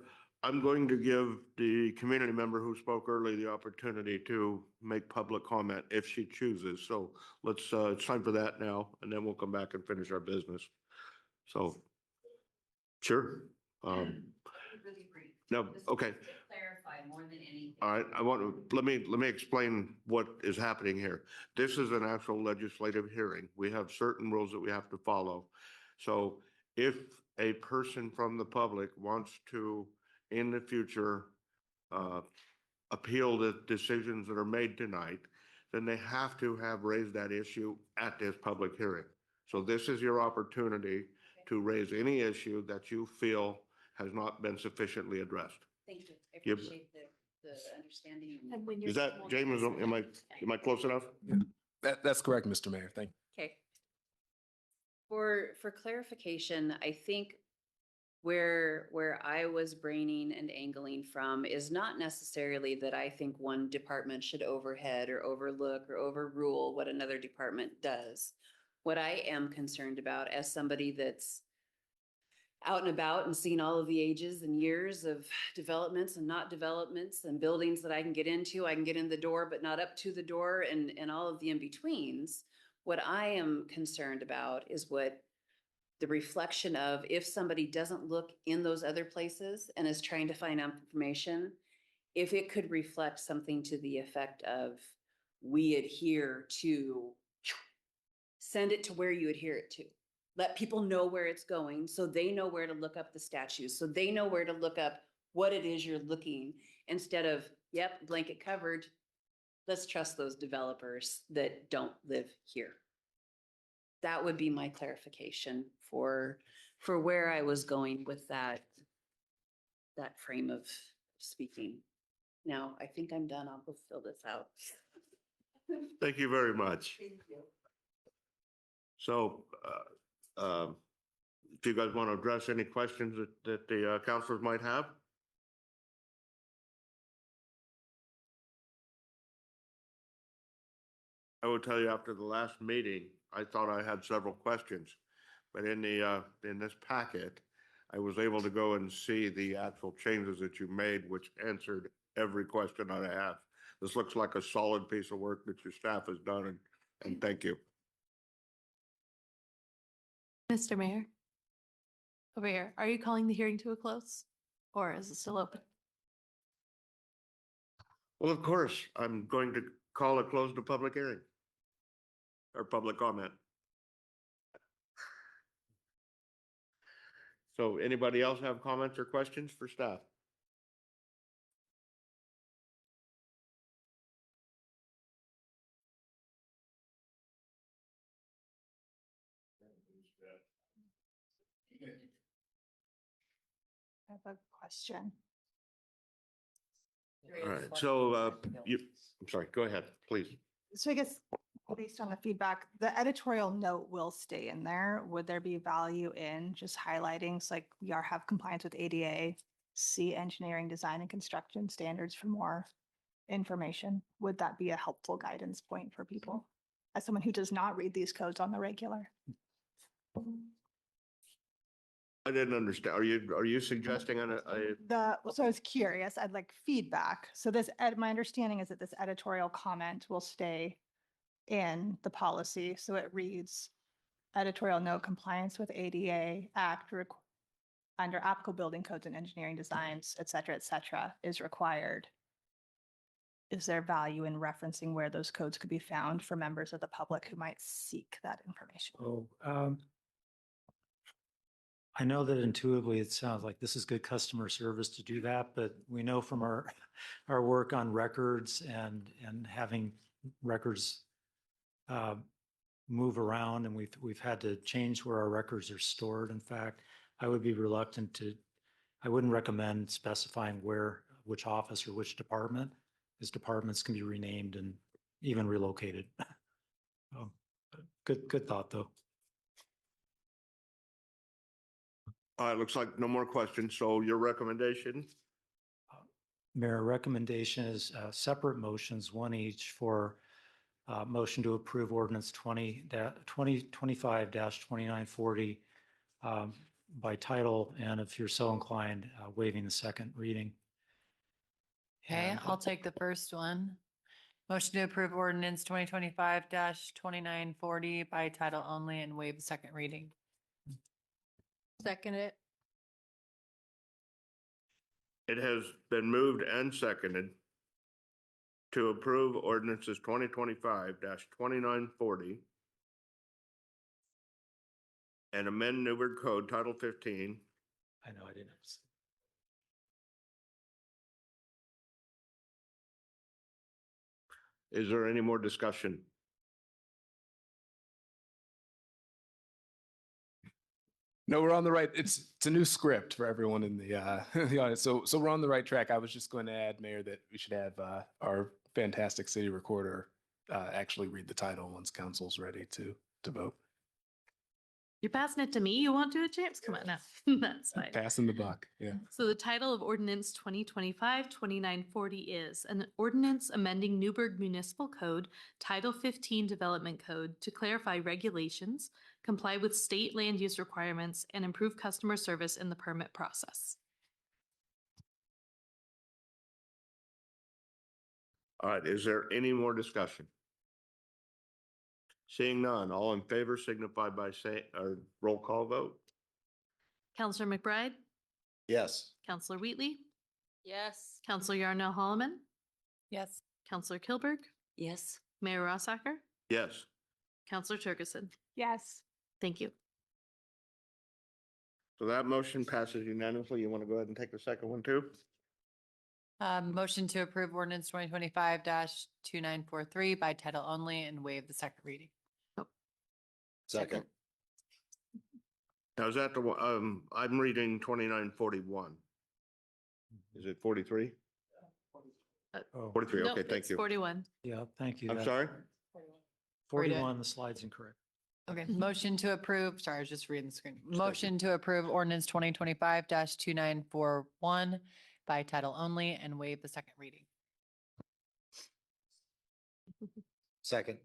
I'm going to give the community member who spoke early the opportunity to make public comment if she chooses. So it's time for that now, and then we'll come back and finish our business. So, sure. Really brief. No, okay. Clarify more than anything. All right, let me explain what is happening here. This is an actual legislative hearing. We have certain rules that we have to follow. So if a person from the public wants to, in the future, appeal the decisions that are made tonight, then they have to have raised that issue at this public hearing. So this is your opportunity to raise any issue that you feel has not been sufficiently addressed. Thank you. I Yep. appreciate the understanding. And when Is that, James, am I close enough? That's correct, Mr. Mayor. Thank you. Okay. For clarification, I think where I was braining and angling from is not necessarily that I think one department should overhead or overlook or overrule what another department does. What I am concerned about as somebody that's out and about and seen all of the ages and years of developments and not developments and buildings that I can get into, I can get in the door, but not up to the door and all of the in-betweens. What I am concerned about is what the reflection of if somebody doesn't look in those other places and is trying to find information, if it could reflect something to the effect of we adhere to, send it to where you adhere it to. Let people know where it's going so they know where to look up the statues, so they know where to look up what it is you're looking instead of, yep, blanket covered. Let's trust those developers that don't live here. That would be my clarification for where I was going with that frame of speaking. Now, I think I'm done. I'll go fill this out. Thank you very much. Thank you. So, if you guys want to address any questions that the counselors might have? I will tell you, after the last meeting, I thought I had several questions, but in this packet, I was able to go and see the actual changes that you made, which answered every question I have. This looks like a solid piece of work that your staff has done, and thank you. Mr. Mayor, over here, are you calling the hearing to a close or is it still open? Well, of course, I'm going to call a close to public hearing or public comment. So anybody else have comments or questions for staff? I have a question. All right, so I'm sorry, go ahead, please. So I guess based on the feedback, the editorial note will stay in there. Would there be value in just highlighting, so like we have compliance with ADA, see engineering, design and construction standards for more information? Would that be a helpful guidance point for people as someone who does not read these codes on the regular? I didn't understand. Are you suggesting So I was curious, I'd like feedback. So my understanding is that this editorial comment will stay in the policy. So it reads, editorial note, compliance with ADA Act under applicable building codes and engineering designs, et cetera, is required. Is there value in referencing where those codes could be found for members of the public who might seek that information? I know that intuitively it sounds like this is good customer service to do that, but we know from our work on records and having records move around, and we've had to change where our records are stored. In fact, I would be reluctant I wouldn't recommend specifying which office or which department, as departments can be renamed and even relocated. Good thought though. it looks like no more questions. So your recommendation? Mayor, recommendation is separate motions, one each for motion to approve ordinance 2025-2940 by title, and if you're so inclined, waiving the second reading. Okay, And- I'll take the first one. Motion to approve ordinance 2025-2940 by title only and waive the second reading. Second it. It has been moved and seconded to approve ordinances 2025-2940 and amend Newberg Code Title 15. I know I didn't have to say. Is there any more discussion? No, we're on the right. It's a new script for everyone in the the audience. So we're on the right track. I was just going to add, Mayor, that we should have our fantastic city recorder actually read the title once council's ready to vote. You're passing it to me? You won't do it, James? Come on now. That's fine. Passing the buck. Yeah. So the title of ordinance 2025-2940 is an ordinance amending Newberg Municipal Code, Title 15 Development Code to clarify regulations, comply with state land use requirements, and improve customer service in the permit process. All right, is there any more discussion? Seeing none, all in favor signify by say, or roll call vote? Counselor McBride, Yes. Counselor Wheatley, Yes. Counselor Yarnell Holloman, Yes. Counselor Kilberg, Yes. Mayor Rossacker, Yes. Counselor Turgeson. Yes. Thank you. So that motion passes unanimously. You want to go ahead and take the second one too? Motion to approve ordinance 2025-2943 by title only and waive the second reading. Second. Now is that the one, I'm reading 2941. Is it 43? Oh, 43, Nope, okay, thank it's you. 41. yeah, thank you. I'm That- sorry? 41, the slide's incorrect. Okay, motion to approve, sorry, I was just reading the screen. Motion to approve ordinance 2025-2941 by title only and waive the second reading. Second.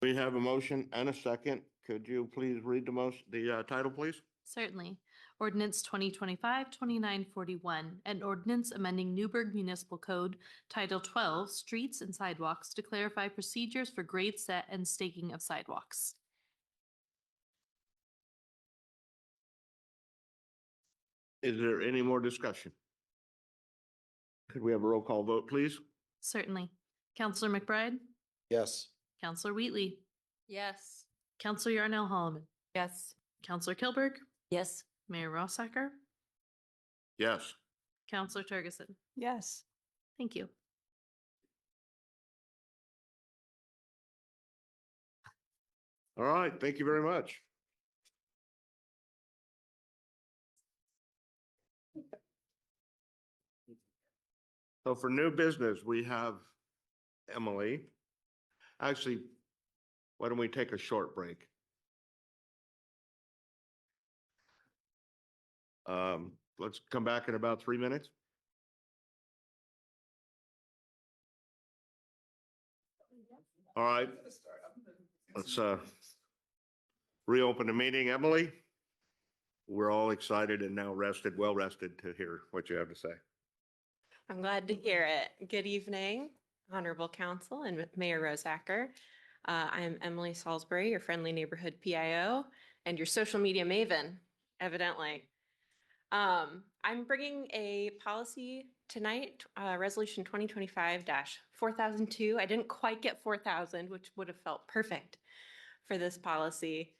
We have a motion and a second. Could you please read the title, please? Certainly. Ordinance 2025-2941, an ordinance amending Newberg Municipal Code, Title 12, Streets and Sidewalks to clarify procedures for grade set and staking of sidewalks. Is there any more discussion? Could we have a roll call vote, please? Certainly. Counselor McBride, Yes. Counselor Wheatley, Yes. Counselor Yarnell Holloman, Yes. Counselor Kilberg, Yes. Mayor Rossacker, Yes. Counselor Turgeson. Yes. Thank you. All right, thank you very much. So for new business, we have Emily. Actually, why don't we take a short break? Let's come back in about 3 minutes. All right. Let's reopen the meeting. Emily, we're all excited and now rested, well rested to hear what you have to say. I'm glad to hear it. Good evening, Honorable Council and Mayor Rosacker. I'm Emily Salisbury, your friendly neighborhood PIO and your social media maven, evidently. I'm bringing a policy tonight, Resolution 2025-4002. I didn't quite get 4,000, which would have felt perfect for this policy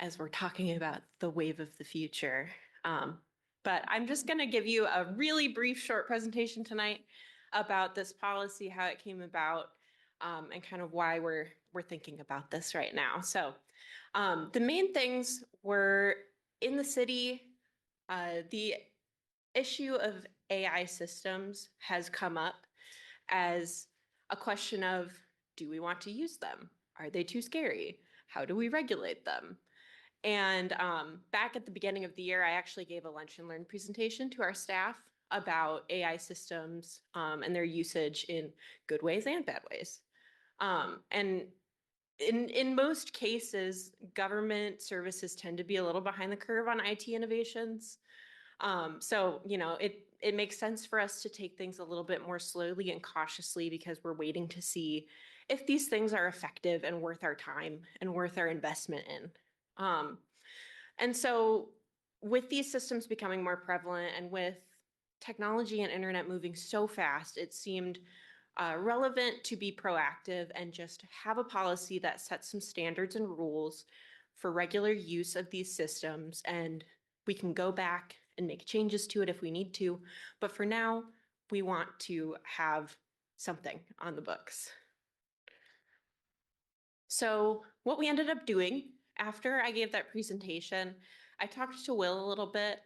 as we're talking about the wave of the future. But I'm just going to give you a really brief, short presentation tonight about this policy, how it came about, and kind of why we're thinking about this right now. So the main things were in the city, the issue of AI systems has come up as a question of, do we want to use them? Are they too scary? How do we regulate them? And back at the beginning of the year, I actually gave a lunch and learn presentation to our staff about AI systems and their usage in good ways and bad ways. And in most cases, government services tend to be a little behind the curve on IT innovations. So, you know, it makes sense for us to take things a little bit more slowly and cautiously because we're waiting to see if these things are effective and worth our time and worth our investment in. And so with these systems becoming more prevalent and with technology and internet moving so fast, it seemed relevant to be proactive and just have a policy that sets some standards and rules for regular use of these systems. And we can go back and make changes to it if we need to. But for now, we want to have something on the books. So what we ended up doing after I gave that presentation, I talked to Will a little bit,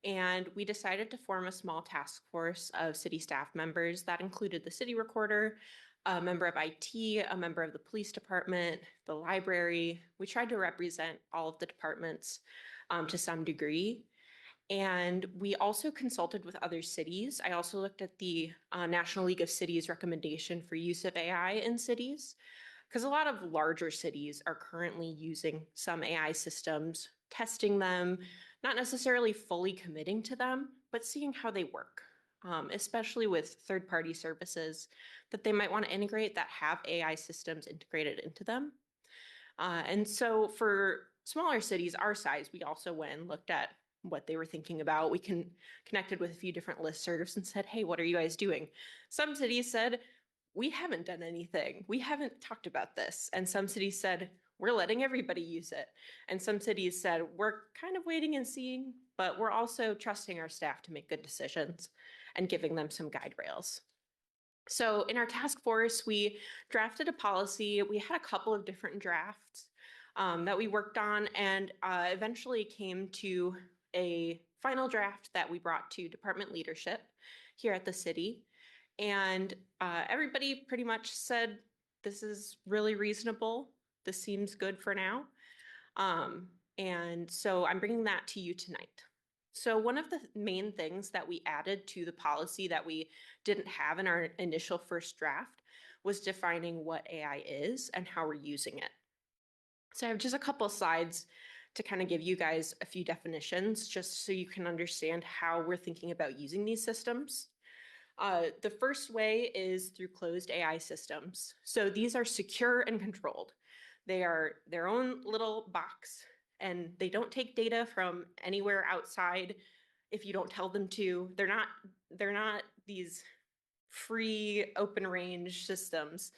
and we decided to form a small task force of city staff members that included the city recorder, a member of IT, a member of the police department, the library. We tried to represent all of the departments to some degree. And we also consulted with other cities. I also looked at the National League of Cities recommendation for use of AI in cities, because a lot of larger cities are currently using some AI systems, testing them, not necessarily fully committing to them, but seeing how they work, especially with third-party services that they might want to integrate that have AI systems integrated into them. And so for smaller cities our size, we also went and looked at what they were thinking about. We connected with a few different listservs and said, hey, what are you guys doing? Some cities said, we haven't done anything. We haven't talked about this. And some cities said, we're letting everybody use it. And some cities said, we're kind of waiting and seeing, but we're also trusting our staff to make good decisions and giving them some guide rails. So in our task force, we drafted a policy. We had a couple of different drafts that we worked on, and eventually came to a final draft that we brought to department leadership here at the city. And everybody pretty much said, this is really reasonable. This seems good for now. And so I'm bringing that to you tonight. So one of the main things that we added to the policy that we didn't have in our initial first draft was defining what AI is and how we're using it. So I have just a couple slides to kind of give you guys a few definitions, just so you can understand how we're thinking about using these systems. The first way is through closed AI systems. So these are secure and controlled. They are their own little box, and they don't take data from anywhere outside if you don't tell them to. They're not these free open range systems.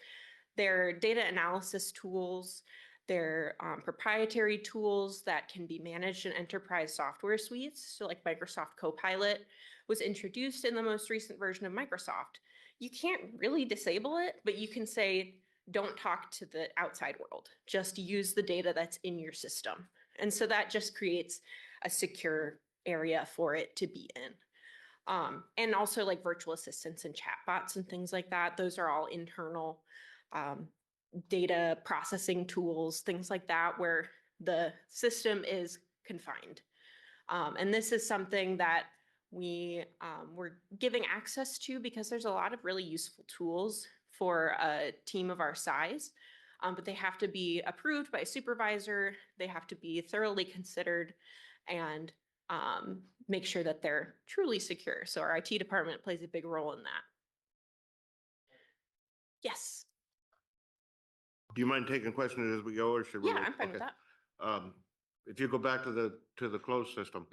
They're data analysis tools. They're proprietary tools that can be managed in enterprise software suites. So like Microsoft Copilot was introduced in the most recent version of Microsoft. You can't really disable it, but you can say, don't talk to the outside world. Just use the data that's in your system. And so that just creates a secure area for it to be in. And also like virtual assistants and chatbots and things like that. Those are all internal data processing tools, things like that, where the system is confined. And this is something that we're giving access to because there's a lot of really useful tools for a team of our size, but they have to be approved by a supervisor. They have to be thoroughly considered and make sure that they're truly secure. So our IT department plays a big role in that. Yes. Do you mind taking questions as we go, or should we? Yeah, I'm fine with that. If you go back to the closed system,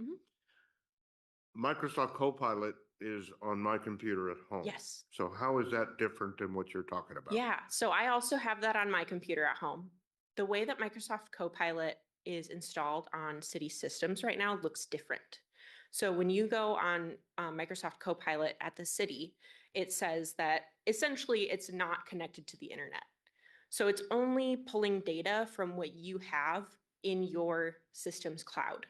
Microsoft Copilot is on my computer at home. Yes. So how is that different than what you're talking about? Yeah, so I also have that on my computer at home. The way that Microsoft Copilot is installed on city systems right now looks different. So when you go on Microsoft Copilot at the city, it says that essentially it's not connected to the internet. So it's only pulling data from what you have in your system's cloud.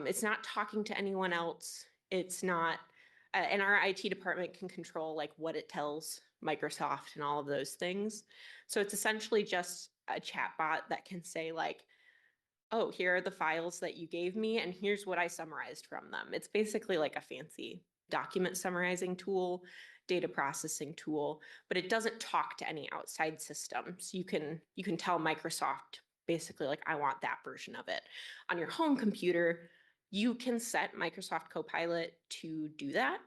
It's not talking to anyone else. It's not, and our IT department can control like what it tells Microsoft and all of those things. So it's essentially just a chatbot that can say like, oh, here are the files that you gave me, and here's what I summarized from them. It's basically like a fancy document summarizing tool, data processing tool, but it doesn't talk to any outside systems. You can tell Microsoft basically like, I want that version of it. On your home computer, you can set Microsoft Copilot to do that.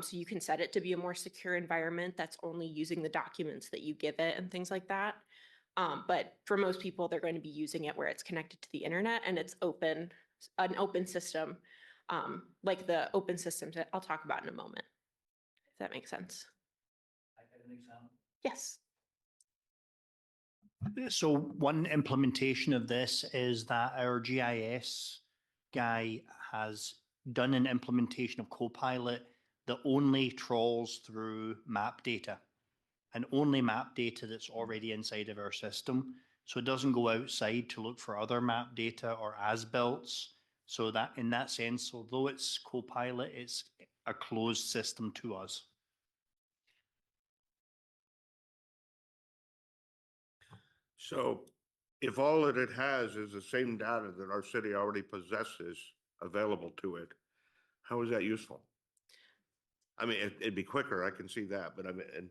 So you can set it to be a more secure environment that's only using the documents that you give it and things like that. But for most people, they're going to be using it where it's connected to the internet and it's open an open system, like the open systems that I'll talk about in a moment. If that makes sense. Yes. So one implementation of this is that our GIS guy has done an implementation of Copilot that only trawls through map data and only map data that's already inside of our system. So it doesn't go outside to look for other map data or as-builts. So that in that sense, although it's Copilot, it's a closed system to us. So if all that it has is the same data that our city already possesses available to it, how is that useful? I mean, it'd be quicker, I can see that, but I mean,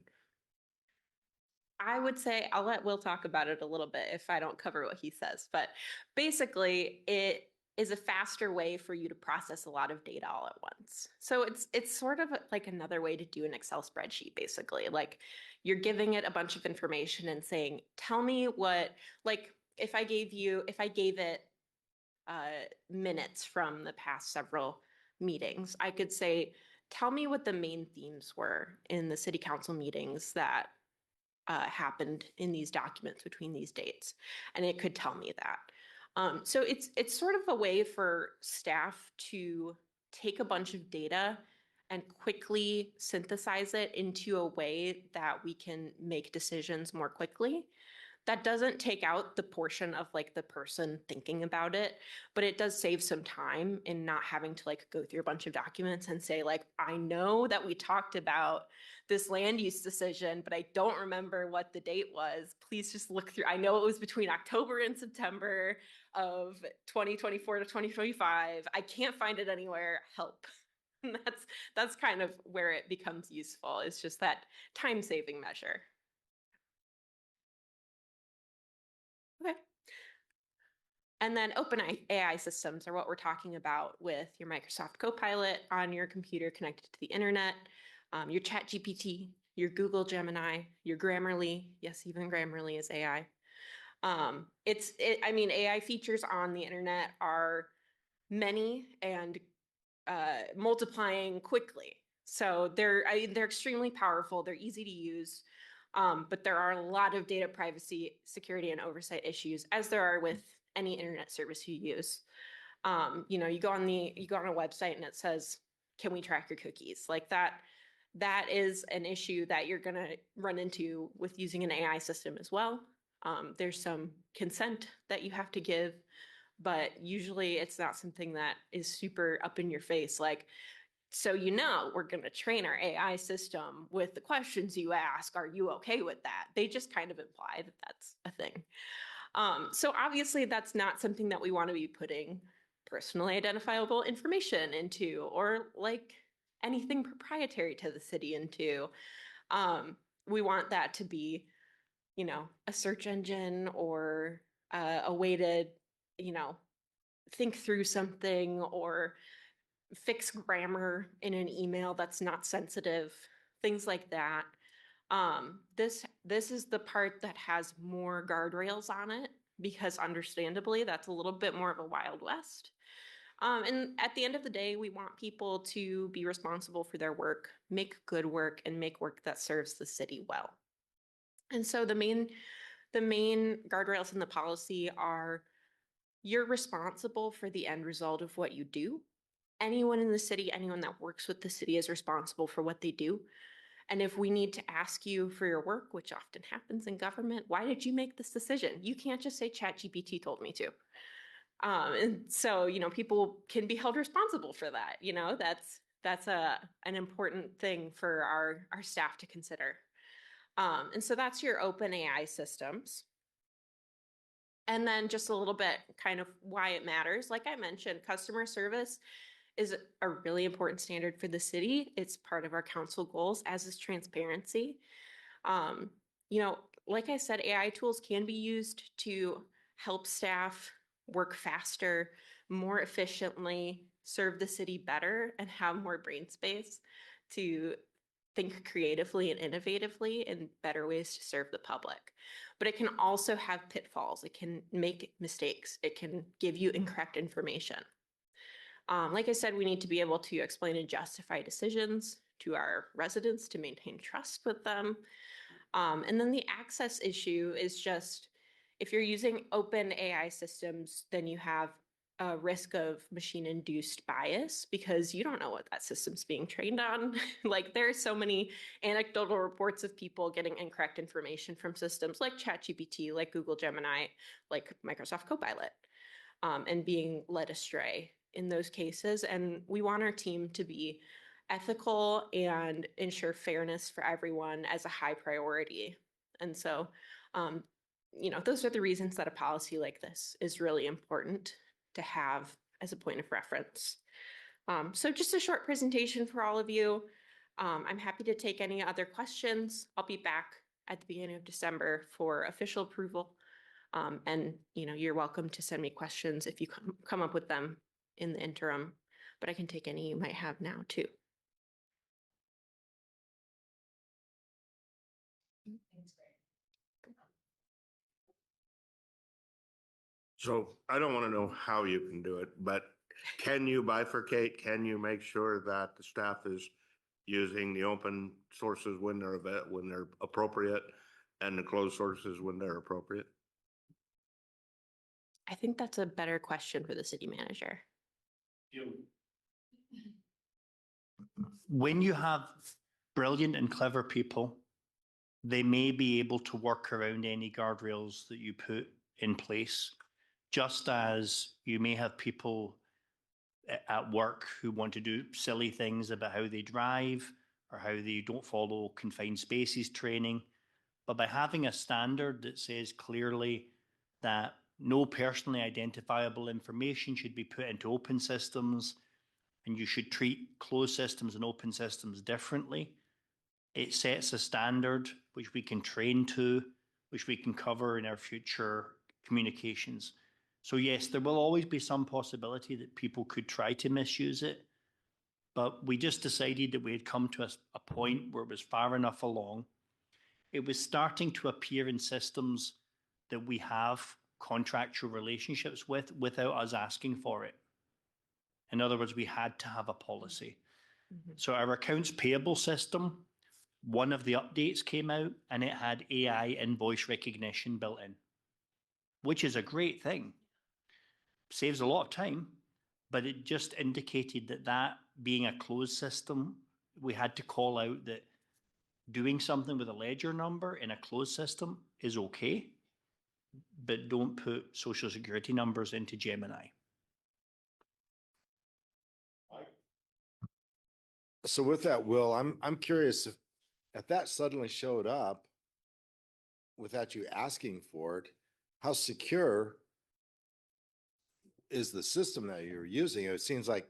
I would say I'll let Will talk about it a little bit if I don't cover what he says, but basically it is a faster way for you to process a lot of data all at once. So it's sort of like another way to do an Excel spreadsheet, basically. Like you're giving it a bunch of information and saying, tell me what, like if I gave it minutes from the past several meetings, I could say, tell me what the main themes were in the city council meetings that happened in these documents between these dates, and it could tell me that. So it's sort of a way for staff to take a bunch of data and quickly synthesize it into a way that we can make decisions more quickly. That doesn't take out the portion of like the person thinking about it, but it does save some time in not having to like go through a bunch of documents and say like, I know that we talked about this land use decision, but I don't remember what the date was. Please just look through. I know it was between October and September of 2024 to 2025. I can't find it anywhere. Help. That's kind of where it becomes useful. It's just that time-saving measure. Okay. And then open AI systems are what we're talking about with your Microsoft Copilot on your computer connected to the internet, your ChatGPT, your Google Gemini, your Grammarly. Yes, even Grammarly is AI. I mean, AI features on the internet are many and multiplying quickly. So they're extremely powerful. They're easy to use. But there are a lot of data privacy, security, and oversight issues, as there are with any internet service you use. You know, you go on a website and it says, "Can we track your cookies?" Like that. That is an issue that you're going to run into with using an AI system as well. There's some consent that you have to give, but usually it's not something that is super up in your face. Like, so we're going to train our AI system with the questions you ask. Are you okay with that? They just kind of imply that that's a thing. So obviously that's not something that we want to be putting personally identifiable information into, or like anything proprietary to the city into. We want that to be, a search engine or a way to, think through something or fix grammar in an email that's not sensitive, things like that. This is the part that has more guardrails on it, because understandably, that's a little bit more of a Wild West. And at the end of the day, we want people to be responsible for their work, make good work, and make work that serves the city well. And so the main guardrails in the policy are, you're responsible for the end result of what you do. Anyone in the city, anyone that works with the city is responsible for what they do. And if we need to ask you for your work, which often happens in government, why did you make this decision? You can't just say ChatGPT told me to. And so, people can be held responsible for that. That's an important thing for our staff to consider. And so that's your open AI systems. And then just a little bit kind of why it matters. Like I mentioned, customer service is a really important standard for the city. It's part of our council goals, as is transparency. Like I said, AI tools can be used to help staff work faster, more efficiently, serve the city better, and have more brain space to think creatively and innovatively in better ways to serve the public. But it can also have pitfalls. It can make mistakes. It can give you incorrect information. Like I said, we need to be able to explain and justify decisions to our residents to maintain trust with them. And then the access issue is just, if you're using open AI systems, then you have a risk of machine-induced bias because you don't know what that system's being trained on. Like there are so many anecdotal reports of people getting incorrect information from systems like ChatGPT, like Google Gemini, like Microsoft Copilot, and being led astray in those cases. And we want our team to be ethical and ensure fairness for everyone as a high priority. And so, those are the reasons that a policy like this is really important to have as a point of reference. So just a short presentation for all of you. I'm happy to take any other questions. I'll be back at the beginning of December for official approval. And you're welcome to send me questions if you come up with them in the interim, but I can take any you might have now too. So I don't want to know how you can do it, but can you bifurcate? Can you make sure that the staff is using the open sources when they're appropriate and the closed sources when they're appropriate? I think that's a better question for the city manager. When you have brilliant and clever people, they may be able to work around any guardrails that you put in place, just as you may have people at work who want to do silly things about how they drive or how they don't follow confined spaces training. But by having a standard that says clearly that no personally identifiable information should be put into open systems, and you should treat closed systems and open systems differently, it sets a standard which we can train to, which we can cover in our future communications. So yes, there will always be some possibility that people could try to misuse it, but we just decided that we had come to a point where it was far enough along. It was starting to appear in systems that we have contractual relationships with without us asking for it. In other words, we had to have a policy. Mm-hmm. So our accounts payable system, one of the updates came out and it had AI invoice recognition built in, which is a great thing. Saves a lot of time, but it just indicated that being a closed system, we had to call out that doing something with a ledger number in a closed system is okay, but don't put social security numbers into Gemini. So with that, Will, I'm curious if that suddenly showed up without you asking for it, how secure is the system that you're using? It seems like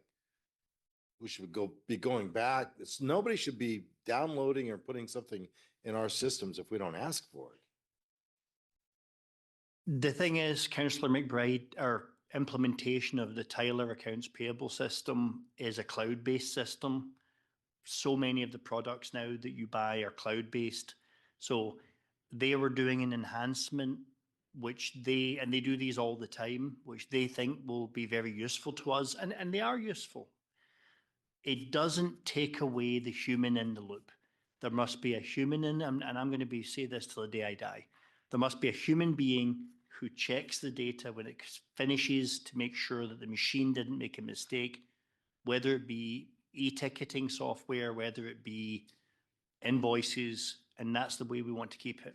we should be going back. Nobody should be downloading or putting something in our systems if we don't ask for it. The thing is, Councillor McBride, our implementation of the Tyler accounts payable system is a cloud-based system. So many of the products now that you buy are cloud-based. So they were doing an enhancement, which they do these all the time, which they think will be very useful to us, and they are useful. It doesn't take away the human in the loop. There must be a human in, and I'm going to say this till the day I die. There must be a human being who checks the data when it finishes to make sure that the machine didn't make a mistake, whether it be e-ticketing software, whether it be invoices, and that's the way we want to keep it.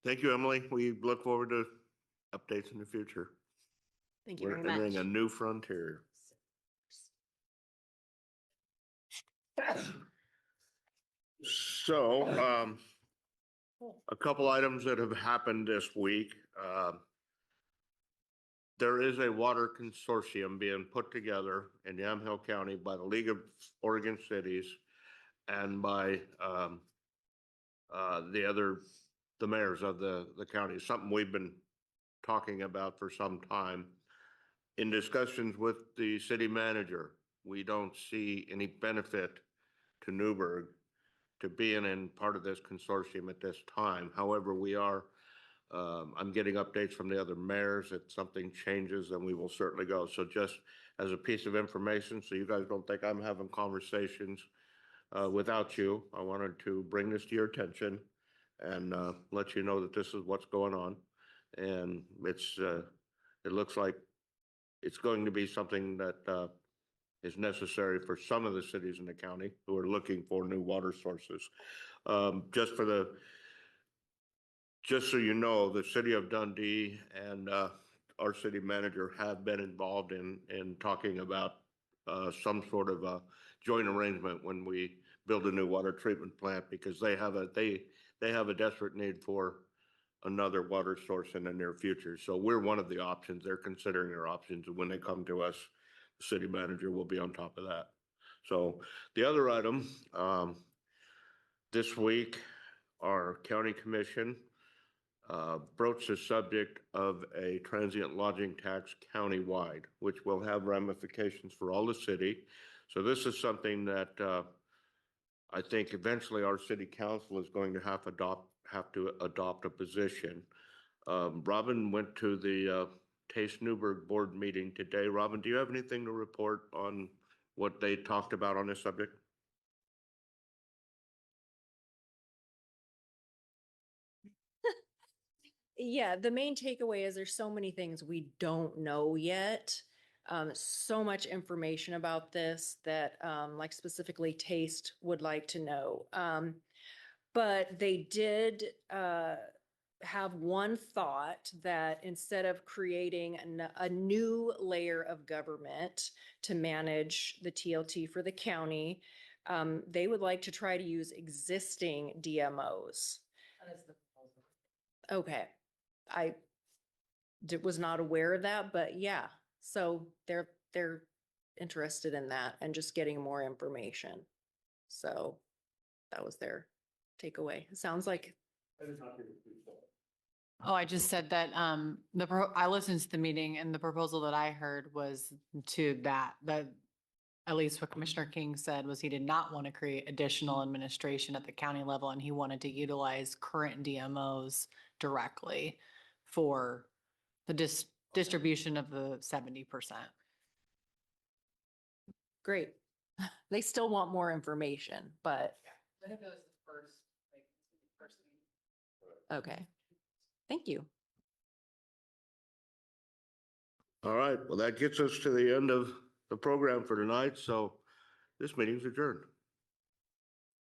Thank you, Emily. We look forward to updates in the future. Thank you We're very much. entering a new frontier. So, a couple items that have happened this week. There is a water consortium being put together in Yamhill County by the League of Oregon Cities and by the mayors of the county, something we've been talking about for some time. In discussions with the city manager, we don't see any benefit to Newberg to being in part of this consortium at this time. However, we are I'm getting updates from the other mayors. If something changes, then we will certainly go. So just as a piece of information, so you guys don't think I'm having conversations without you, I wanted to bring this to your attention and let you know that this is what's going on. And it looks like it's going to be something that is necessary for some of the cities in the county who are looking for new water sources. Just so you know, the city of Dundee and our city manager have been involved in talking about some sort of a joint arrangement when we build a new water treatment plant, because they have a desperate need for another water source in the near future. So we're one of the options. They're considering their options, and when they come to us, the city manager will be on top of that. So the other item, this week, our county commission broached the subject of a transient lodging tax countywide, which will have ramifications for all the city. So this is something that I think eventually our city council is going to have to adopt a position. Robin went to the Taste Newberg board meeting today. Robin, do you have anything to report on what they talked about on this subject? Yeah, the main takeaway is there's so many things we don't know yet. So much information about this that, like specifically Taste would like to know. But they did have one thought that instead of creating a new layer of government to manage the TLT for the county, they would like to try to use existing DMOs. Okay. I was not aware of that, but yeah, so they're interested in that and just getting more information. So that was their takeaway. It sounds like. Oh, I just said that I listened to the meeting, and the proposal that I heard was to that at least what Commissioner King said was he did not want to create additional administration at the county level, and he wanted to utilize current DMOs directly for the distribution of the 70%. Great. They still want more information, but. I think that was the first Okay. Thank you. All right, well, that gets us to the end of the program for tonight, so this meeting's adjourned.